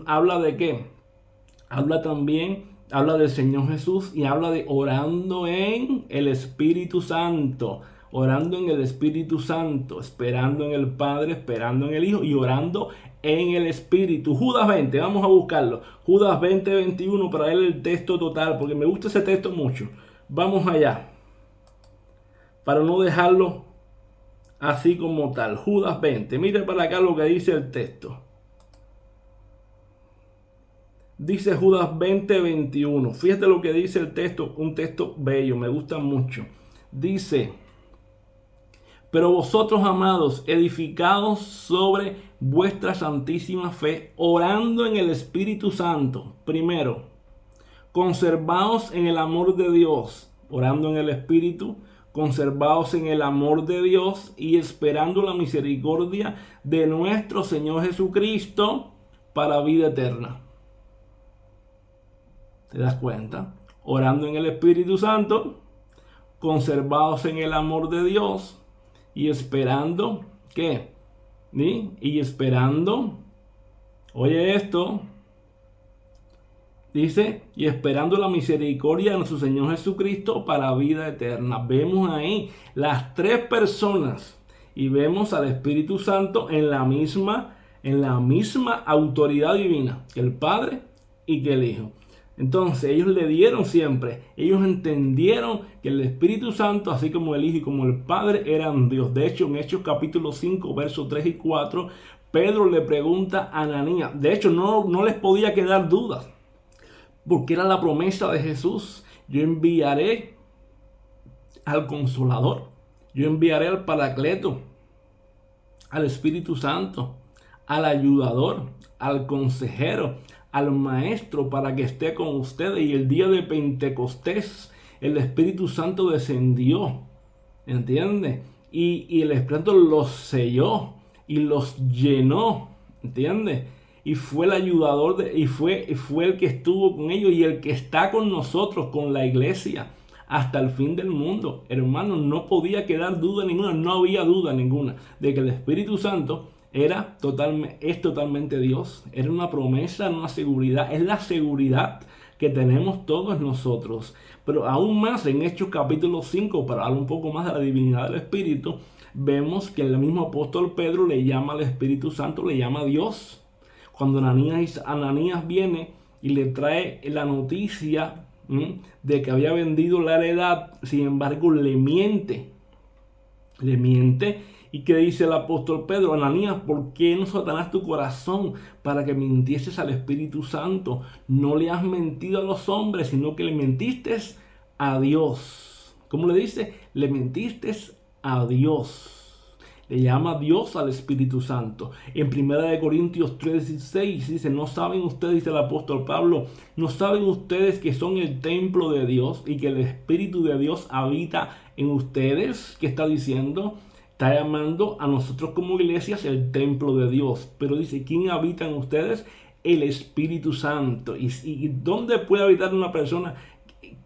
habla de qué. Habla del Señor Jesús y habla de orando en el Espíritu Santo. Orando en el Espíritu Santo, esperando en el Padre, esperando en el Hijo y orando en el Espíritu. Judas 20, vamos a buscarlo. Judas 20:21 para leer el texto total, porque me gusta ese texto mucho. Vamos allá, para no dejarlo así como tal. Judas 20, mire para acá lo que dice el texto. Dice Judas 20:21. Fíjate lo que dice el texto, un texto bello, me gusta mucho. Dice: pero vosotros, amados, edificados sobre vuestra santísima fe, orando en el Espíritu Santo. Primero, conservaos en el amor de Dios, orando en el Espíritu, conservaos en el amor de Dios y esperando la misericordia de nuestro Señor Jesucristo para vida eterna. ¿Te das cuenta? Orando en el Espíritu Santo, conservados en el amor de Dios y esperando, ¿qué? ¿Sí? Y esperando, oye esto, dice, y esperando la misericordia de nuestro Señor Jesucristo para vida eterna. Vemos ahí las tres personas y vemos al Espíritu Santo en la misma autoridad divina que el Padre y que el Hijo. Entonces ellos le dieron siempre, ellos entendieron que el Espíritu Santo, así como el Hijo y como el Padre, eran Dios. De hecho, en Hechos capítulo 5, versos 3 y 4, Pedro le pregunta a Ananías. De hecho, no les podía quedar dudas, porque era la promesa de Jesús. Yo enviaré al Consolador, yo enviaré al Paracleto, al Espíritu Santo, al Ayudador, al Consejero, al Maestro, para que esté con ustedes. Y el día de Pentecostés el Espíritu Santo descendió, ¿entiendes? Y el Espíritu los selló y los llenó, ¿entiendes? Y fue el ayudador y fue el que estuvo con ellos y el que está con nosotros, con la iglesia, hasta el fin del mundo. Hermanos, no podía quedar duda ninguna, no había duda ninguna de que el Espíritu Santo es totalmente Dios. Era una promesa, una seguridad. Es la seguridad que tenemos todos nosotros. Pero aún más en Hechos capítulo 5, para hablar un poco más de la divinidad del Espíritu, vemos que el mismo apóstol Pedro le llama al Espíritu Santo, le llama a Dios. Cuando Ananías viene y le trae la noticia de que había vendido la heredad, sin embargo le miente ¿Y qué dice el apóstol Pedro? Ananías, ¿por qué no Satanás tu corazón para que mintieses al Espíritu Santo? No le has mentido a los hombres, sino que le mentiste a Dios. ¿Cómo le dice? Le mentiste a Dios. Le llama Dios al Espíritu Santo. En 1 Corintios 3:16 dice, ¿no saben ustedes, dice el apóstol Pablo, no saben ustedes que son el templo de Dios y que el Espíritu de Dios habita en ustedes? ¿Qué está diciendo? Está llamando a nosotros como iglesias el templo de Dios. Pero dice, ¿quién habita en ustedes? El Espíritu Santo. ¿Y dónde puede habitar una persona?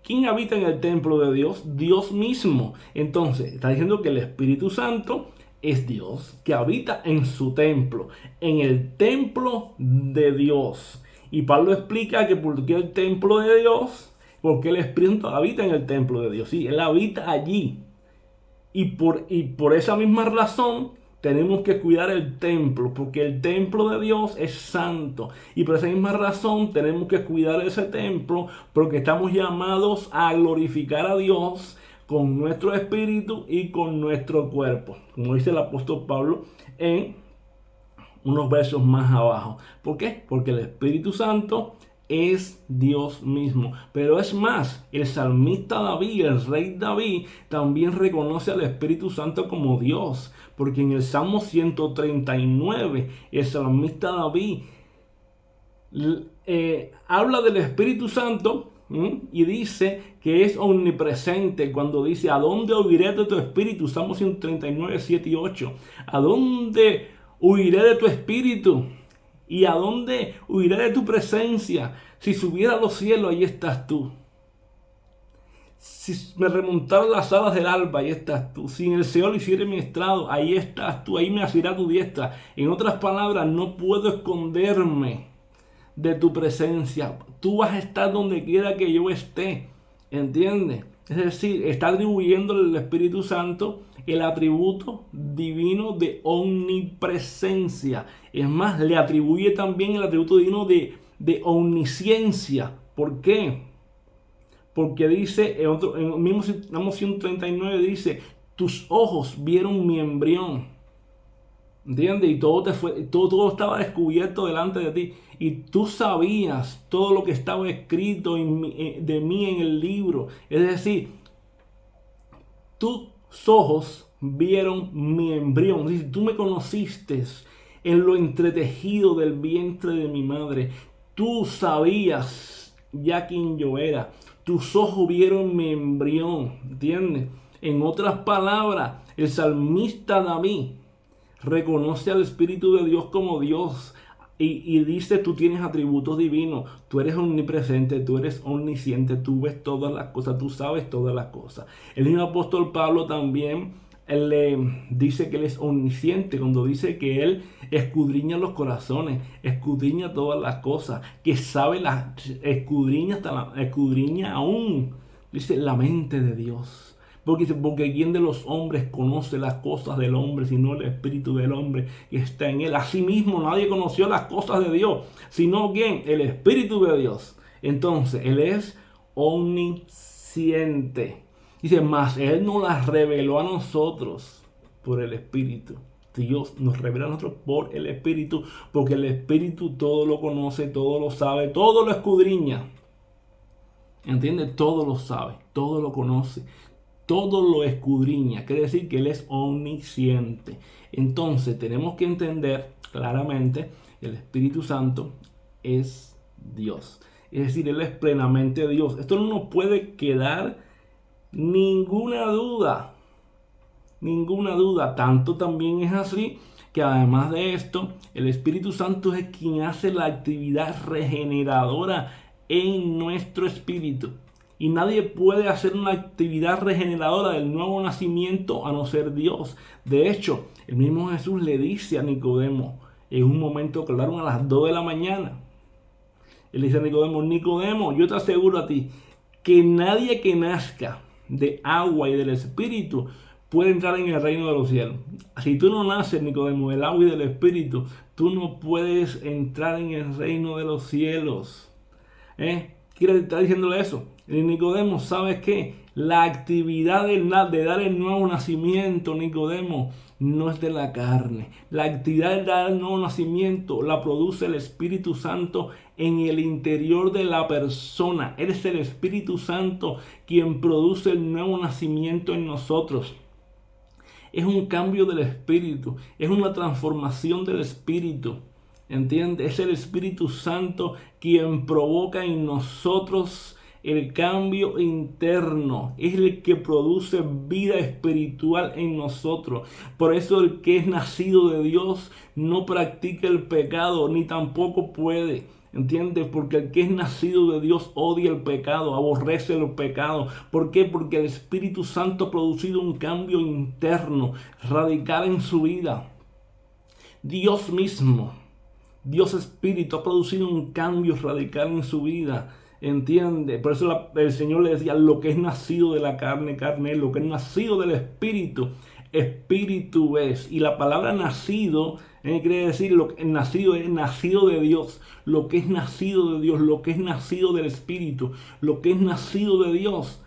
¿Quién habita en el templo de Dios? Dios mismo. Entonces, está diciendo que el Espíritu Santo es Dios que habita en su templo, en el templo de Dios. Y Pablo explica que porque el templo de Dios, porque el Espíritu habita en el templo de Dios. Sí, Él habita allí. Y por esa misma razón tenemos que cuidar el templo, porque el templo de Dios es santo. Y por esa misma razón tenemos que cuidar ese templo, porque estamos llamados a glorificar a Dios con nuestro espíritu y con nuestro cuerpo, como dice el apóstol Pablo en unos versos más abajo. ¿Por qué? Porque el Espíritu Santo es Dios mismo. Pero es más, el salmista David, el rey David, también reconoce al Espíritu Santo como Dios, porque en el Salmo 139, el salmista David habla del Espíritu Santo y dice que es omnipresente cuando dice, ¿a dónde huiré de tu espíritu? Salmo 139, 7 y 8. ¿A dónde huiré de tu espíritu? ¿Y a dónde huiré de tu presencia? Si subiera a los cielos, ahí estás tú. Si me remontara las alas del alba, ahí estás tú. Si en el Seol hiciera mi estrado, ahí estás tú. Ahí me asirá tu diestra. En otras palabras, no puedo esconderme de tu presencia. Tú vas a estar donde quiera que yo esté. ¿Entiendes? Es decir, está atribuyendo al Espíritu Santo el atributo divino de omnipresencia. Es más, le atribuye también el atributo divino de omnisciencia. ¿Por qué? Porque dice, en el mismo Salmo 139 dice, tus ojos vieron mi embrión. ¿Entiendes? Y todo estaba descubierto delante de ti. Y tú sabías todo lo que estaba escrito de mí en el libro. Es decir, tus ojos vieron mi embrión. Es decir, tú me conociste en lo entretejido del vientre de mi madre. Tú sabías ya quién yo era. Tus ojos vieron mi embrión. ¿Entiendes? En otras palabras, el salmista David reconoce al Espíritu de Dios como Dios y dice, tú tienes atributos divinos, tú eres omnipresente, tú eres omnisciente, tú ves todas las cosas, tú sabes todas las cosas. El mismo apóstol Pablo también, él le dice que él es omnisciente cuando dice que él escudriña los corazones, escudriña todas las cosas, que sabe escudriña aún, dice, la mente de Dios. Porque ¿quién de los hombres conoce las cosas del hombre sino el espíritu del hombre que está en él? Asimismo, nadie conoció las cosas de Dios, sino ¿quién? El Espíritu de Dios. Entonces, Él es omnisciente. Dice, mas Él nos las reveló a nosotros por el Espíritu. Dios nos revela a nosotros por el Espíritu, porque el Espíritu todo lo conoce, todo lo sabe, todo lo escudriña. ¿Entiendes? Todo lo sabe, todo lo conoce. Todo lo escudriña, quiere decir que Él es omnisciente. Entonces tenemos que entender claramente que el Espíritu Santo es Dios. Es decir, Él es plenamente Dios. Esto no nos puede quedar ninguna duda. Ninguna duda. Tanto también es así que además de esto, el Espíritu Santo es quien hace la actividad regeneradora en nuestro espíritu. Y nadie puede hacer una actividad regeneradora del nuevo nacimiento a no ser Dios. De hecho, el mismo Jesús le dice a Nicodemo en un momento claro a las 2 de la mañana. Él dice a Nicodemo, Nicodemo, yo te aseguro a ti que nadie que nazca de agua y del Espíritu puede entrar en el reino de los cielos. Si tú no naces, Nicodemo, del agua y del Espíritu, tú no puedes entrar en el reino de los cielos. ¿Qué está diciéndole eso? Y Nicodemo, ¿sabes qué? La actividad de dar el nuevo nacimiento, Nicodemo, no es de la carne. La actividad de dar el nuevo nacimiento la produce el Espíritu Santo en el interior de la persona. Es el Espíritu Santo quien produce el nuevo nacimiento en nosotros. Es un cambio del espíritu, es una transformación del espíritu. ¿Entiendes? Es el Espíritu Santo quien provoca en nosotros el cambio interno. Es el que produce vida espiritual en nosotros. Por eso el que es nacido de Dios no practica el pecado, ni tampoco puede. ¿Entiendes? Porque el que es nacido de Dios odia el pecado, aborrece el pecado. ¿Por qué? Porque el Espíritu Santo ha producido un cambio interno, radical en su vida. Dios mismo, Dios Espíritu, ha producido un cambio radical en su vida. ¿Entiende? Por eso el Señor le decía, lo que es nacido de la carne, carne es, lo que es nacido del Espíritu, Espíritu es. Y la palabra nacido quiere decir, lo que es nacido de Dios, lo que es nacido de Dios, lo que es nacido del Espíritu, lo que es nacido de Dios.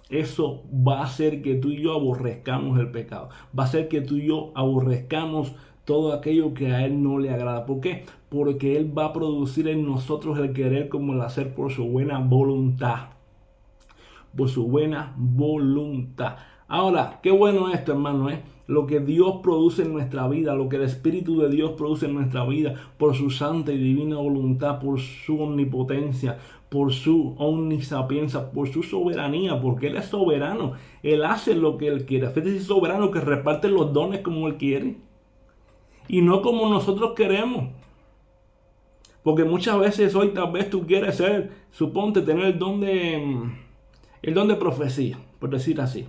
Eso va a hacer que tú y yo aborrezcamos el pecado. Va a hacer que tú y yo aborrezcamos todo aquello que a Él no le agrada. ¿Por qué? Porque Él va a producir en nosotros el querer como el hacer por su buena voluntad. Por su buena voluntad. Ahora, qué bueno esto, hermano, lo que Dios produce en nuestra vida, lo que el Espíritu de Dios produce en nuestra vida, por su santa y divina voluntad, por su omnipotencia, por su omnisapiencia, por su soberanía, porque Él es soberano. Él hace lo que Él quiere. Fíjate, es soberano que reparte los dones como Él quiere y no como nosotros queremos. Porque muchas veces hoy tal vez tú quieres ser, suponte tener el don de profecía, por decir así.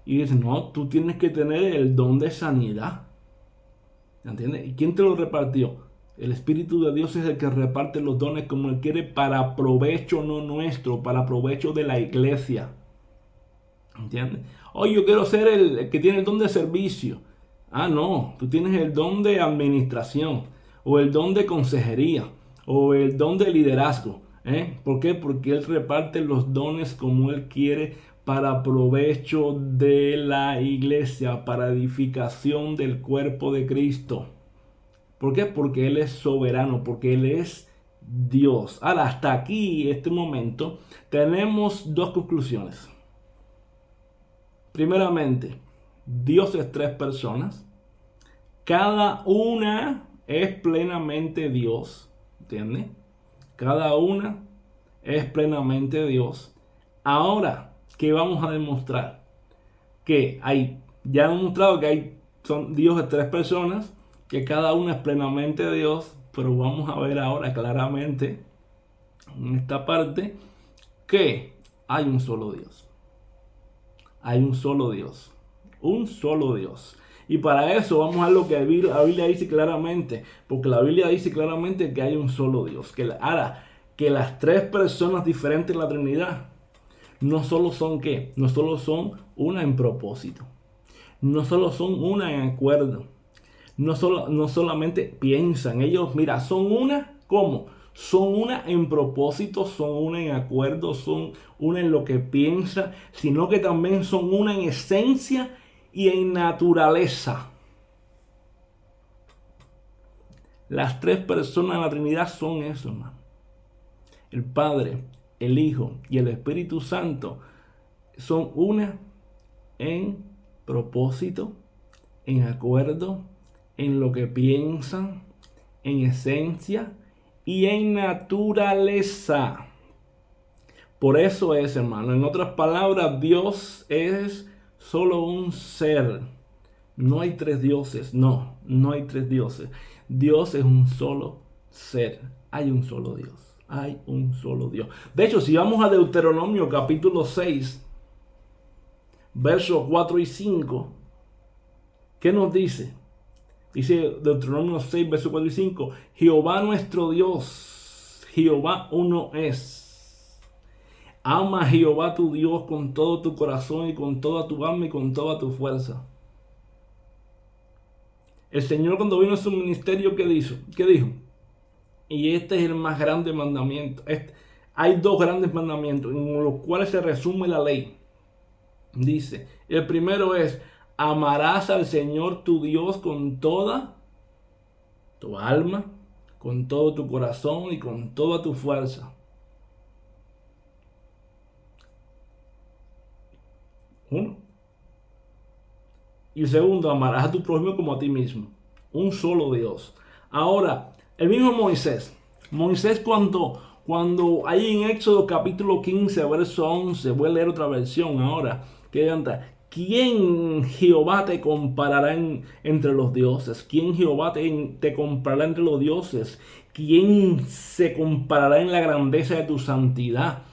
Y dices, no, tú tienes que tener el don de sanidad. ¿Entiendes? ¿Y quién te lo repartió? El Espíritu de Dios es el que reparte los dones como Él quiere para provecho no nuestro, para provecho de la iglesia. ¿Entiendes? Hoy yo quiero ser el que tiene el don de servicio. Ah, no, tú tienes el don de administración, o el don de consejería, o el don de liderazgo. ¿Por qué? Porque Él reparte los dones como Él quiere para provecho de la iglesia, para edificación del cuerpo de Cristo. ¿Por qué? Porque Él es soberano, porque Él es Dios. Ahora, hasta aquí, este momento, tenemos dos conclusiones. Primeramente, Dios es tres personas. Cada una es plenamente Dios. ¿Entiendes? Cada una es plenamente Dios. Ahora, ¿qué vamos a demostrar? Que ya hemos mostrado que son Dios de tres personas, que cada una es plenamente Dios, pero vamos a ver ahora claramente en esta parte que hay un solo Dios. Hay un solo Dios. Un solo Dios. Y para eso vamos a ver lo que la Biblia dice claramente. Porque la Biblia dice claramente que hay un solo Dios. Que las tres personas diferentes en la Trinidad no solo son ¿qué? No solo son una en propósito. No solo son una en acuerdo. No solamente piensan. Ellos, mira, son una, ¿cómo? Son una en propósito, son una en acuerdo, son una en lo que piensa, sino que también son una en esencia y en naturaleza. Las tres personas de la Trinidad son eso, hermano. El Padre, el Hijo y el Espíritu Santo son una en propósito, en acuerdo, en lo que piensan, en esencia y en naturaleza. Por eso es, hermano, en otras palabras, Dios es solo un ser. No hay tres dioses, no hay tres dioses. Dios es un solo ser. Hay un solo Dios. Hay un solo Dios. De hecho, si vamos a Deuteronomio capítulo 6, versos 4 y 5, ¿qué nos dice? Dice Deuteronomio 6, versos 4 y 5, Jehová nuestro Dios, Jehová uno es. Ama a Jehová tu Dios con todo tu corazón y con toda tu alma y con toda tu fuerza. El Señor, cuando vino a su ministerio, ¿qué dijo? Y este es el más grande mandamiento. hay dos grandes mandamientos en los cuales se resume la ley. Dice, el primero es, amarás al Señor tu Dios con toda tu alma, con todo tu corazón y con toda tu fuerza. Uno. Y el segundo, amarás a tu prójimo como a ti mismo. Un solo Dios. Ahora, el mismo Moisés cuando hay en Éxodo capítulo 15, verso 11, voy a leer otra versión ahora, que canta, ¿quién Jehová te comparará entre los dioses? ¿Quién Jehová te comparará entre los dioses? ¿Quién se comparará en la grandeza de tu santidad?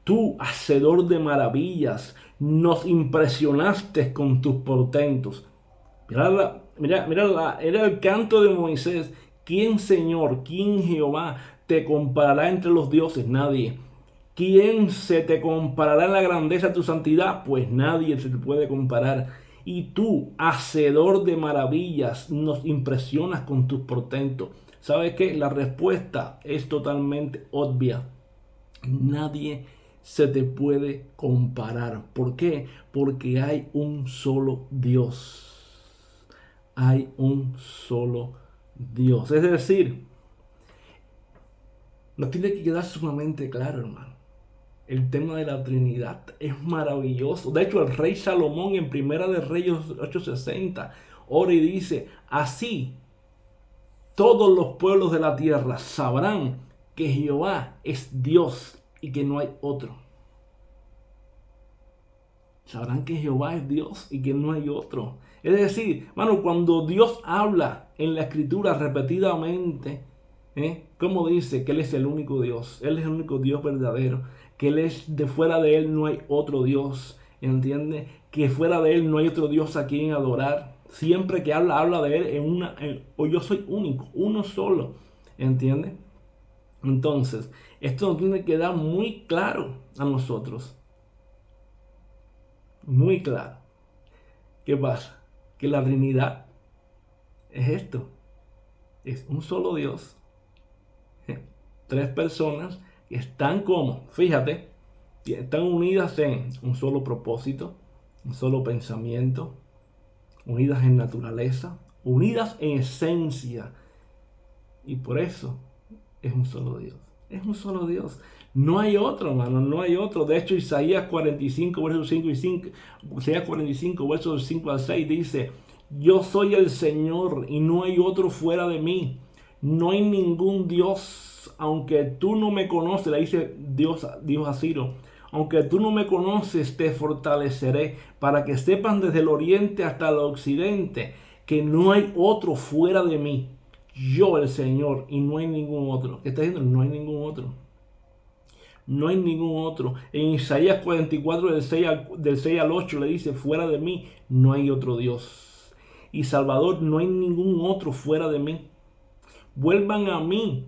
Tú, hacedor de maravillas, nos impresionaste con tus portentos. Era el canto de Moisés. ¿Quién, Señor, quién, Jehová, te comparará entre los dioses? Nadie. ¿Quién se te comparará en la grandeza de tu santidad? Pues nadie se te puede comparar. Y tú, hacedor de maravillas, nos impresionas con tus portentos. ¿Sabes qué? La respuesta es totalmente obvia. Nadie se te puede comparar. ¿Por qué? Porque hay un solo Dios. Hay un solo Dios. Es decir, nos tiene que quedar sumamente claro, hermano. El tema de la Trinidad es maravilloso. De hecho, el rey Salomón en Primera de Reyes 8:60 ora y dice, así todos los pueblos de la tierra sabrán que Jehová es Dios y que no hay otro. Sabrán que Jehová es Dios y que no hay otro. Es decir, hermano, cuando Dios habla en la Escritura repetidamente, como dice que Él es el único Dios, Él es el único Dios verdadero, que Él es de fuera de Él no hay otro Dios, ¿entiende? Que fuera de Él no hay otro Dios a quien adorar. Siempre que habla de Él o yo soy único, uno solo, ¿entiende? Entonces, esto nos tiene que quedar muy claro a nosotros. Muy claro. ¿Qué pasa? Que la Trinidad es esto. Es un solo Dios. Tres personas que están como, fíjate, que están unidas en un solo propósito, un solo pensamiento, unidas en naturaleza, unidas en esencia. Y por eso es un solo Dios. Es un solo Dios. No hay otro, hermano, no hay otro. De hecho, Isaías 45, versos 5 y 5, Isaías 45, versos 5 al 6 dice, yo soy el Señor y no hay otro fuera de mí. No hay ningún Dios, aunque tú no me conoces, le dice Dios a Ciro, aunque tú no me conoces, te fortaleceré para que sepan desde el oriente hasta el occidente que no hay otro fuera de mí. Yo el Señor y no hay ningún otro. ¿Qué está diciendo? No hay ningún otro. No hay ningún otro. En Isaías 44 del 6 al 8 le dice, fuera de mí no hay otro Dios. Y Salvador, no hay ningún otro fuera de mí. Vuelvan a mí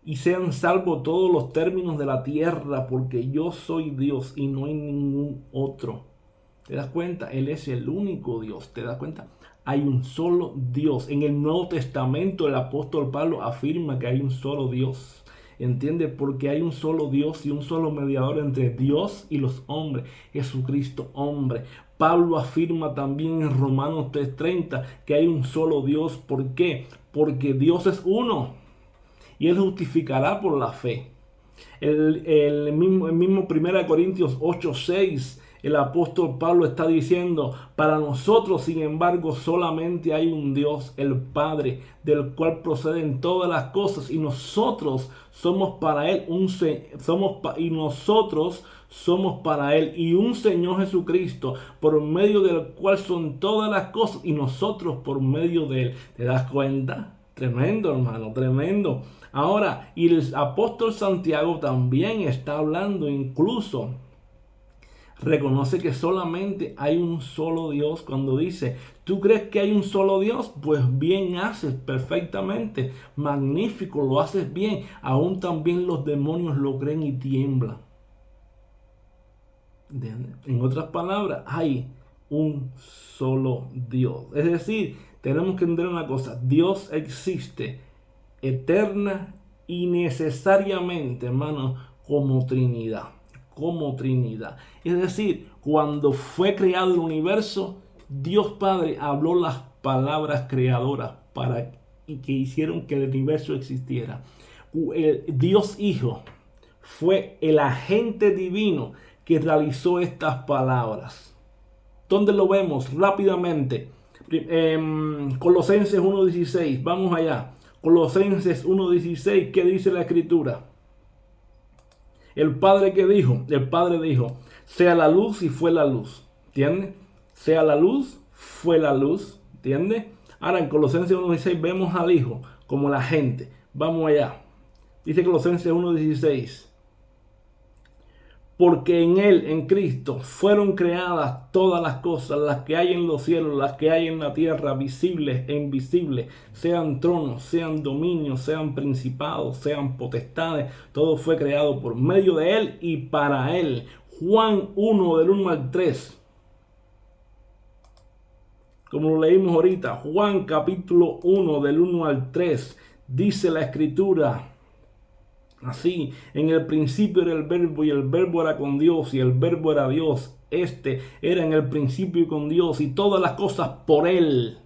y sean salvos todos los términos de la tierra, porque yo soy Dios y no hay ningún otro. ¿Te das cuenta? Él es el único Dios. ¿Te das cuenta? Hay un solo Dios. En el Nuevo Testamento el apóstol Pablo afirma que hay un solo Dios. ¿Entiende? Porque hay un solo Dios y un solo mediador entre Dios y los hombres. Jesucristo, hombre. Pablo afirma también en Romanos 3:30 que hay un solo Dios. ¿Por qué? Porque Dios es uno. Y Él justificará por la fe. El mismo 1 Corintios 8:6, el apóstol Pablo está diciendo, para nosotros, sin embargo, solamente hay un Dios, el Padre, del cual proceden todas las cosas, y nosotros somos para Él somos para Él y un Señor Jesucristo, por medio del cual son todas las cosas, y nosotros por medio de Él. ¿Te das cuenta? Tremendo, hermano, tremendo. Ahora, y el apóstol Santiago también está hablando, incluso reconoce que solamente hay un solo Dios. Cuando dice, ¿tú crees que hay un solo Dios? Pues bien haces, perfectamente, magnífico, lo haces bien. Aún también los demonios lo creen y tiemblan. En otras palabras, hay un solo Dios. Es decir, tenemos que entender una cosa, Dios existe eterna y necesariamente, hermano, como Trinidad. Como Trinidad. Es decir, cuando fue creado el universo, Dios Padre habló las palabras creadoras para que hicieron que el universo existiera. Dios Hijo fue el agente divino que realizó estas palabras. ¿Dónde lo vemos? Rápidamente. Colosenses 1:16. Vamos allá. Colosenses 1:16. ¿Qué dice la Escritura? El Padre que dijo, el Padre dijo, sea la luz y fue la luz. ¿Entiendes? Sea la luz, fue la luz. ¿Entiendes? Ahora en Colosenses 1:16 vemos al Hijo como la gente. Vamos allá. Dice Colosenses 1:16. Porque en Él, en Cristo, fueron creadas todas las cosas, las que hay en los cielos, las que hay en la tierra, visibles e invisibles, sean tronos, sean dominios, sean principados, sean potestades, todo fue creado por medio de Él y para Él. Juan 1, del 1 al 3. Como lo leímos ahorita, Juan capítulo 1, del 1 al 3, dice la Escritura. Así, en el principio era el verbo y el verbo era con Dios y el verbo era Dios. Este era en el principio con Dios y todas las cosas por Él.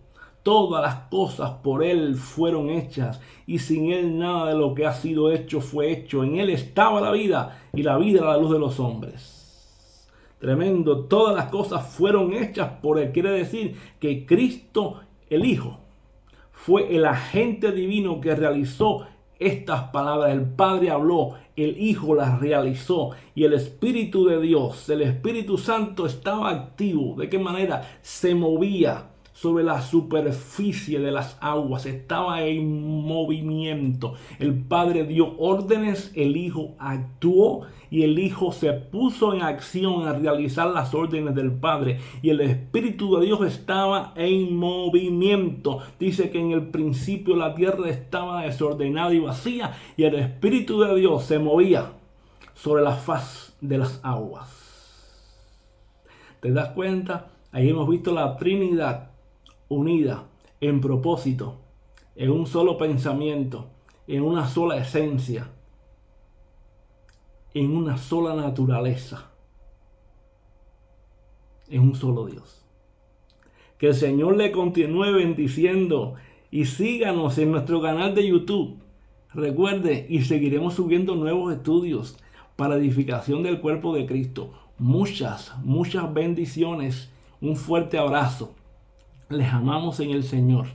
Todas las cosas por Él fueron hechas y sin Él nada de lo que ha sido hecho fue hecho. En Él estaba la vida y la vida era la luz de los hombres. Tremendo, todas las cosas fueron hechas por Él. Quiere decir que Cristo, el Hijo, fue el agente divino que realizó estas palabras. El Padre habló, el Hijo las realizó y el Espíritu de Dios, el Espíritu Santo estaba activo. ¿De qué manera? Se movía sobre la superficie de las aguas, estaba en movimiento. El Padre dio órdenes, el Hijo actuó y el Hijo se puso en acción a realizar las órdenes del Padre y el Espíritu de Dios estaba en movimiento. Dice que en el principio la tierra estaba desordenada y vacía y el Espíritu de Dios se movía sobre la faz de las aguas. ¿Te das cuenta? Ahí hemos visto la Trinidad unida en propósito, en un solo pensamiento, en una sola esencia, en una sola naturaleza, en un solo Dios. Que el Señor le continúe bendiciendo y síganos en nuestro canal de YouTube. Recuerde, y seguiremos subiendo nuevos estudios para edificación del cuerpo de Cristo. Muchas bendiciones. Un fuerte abrazo. Les amamos en el Señor.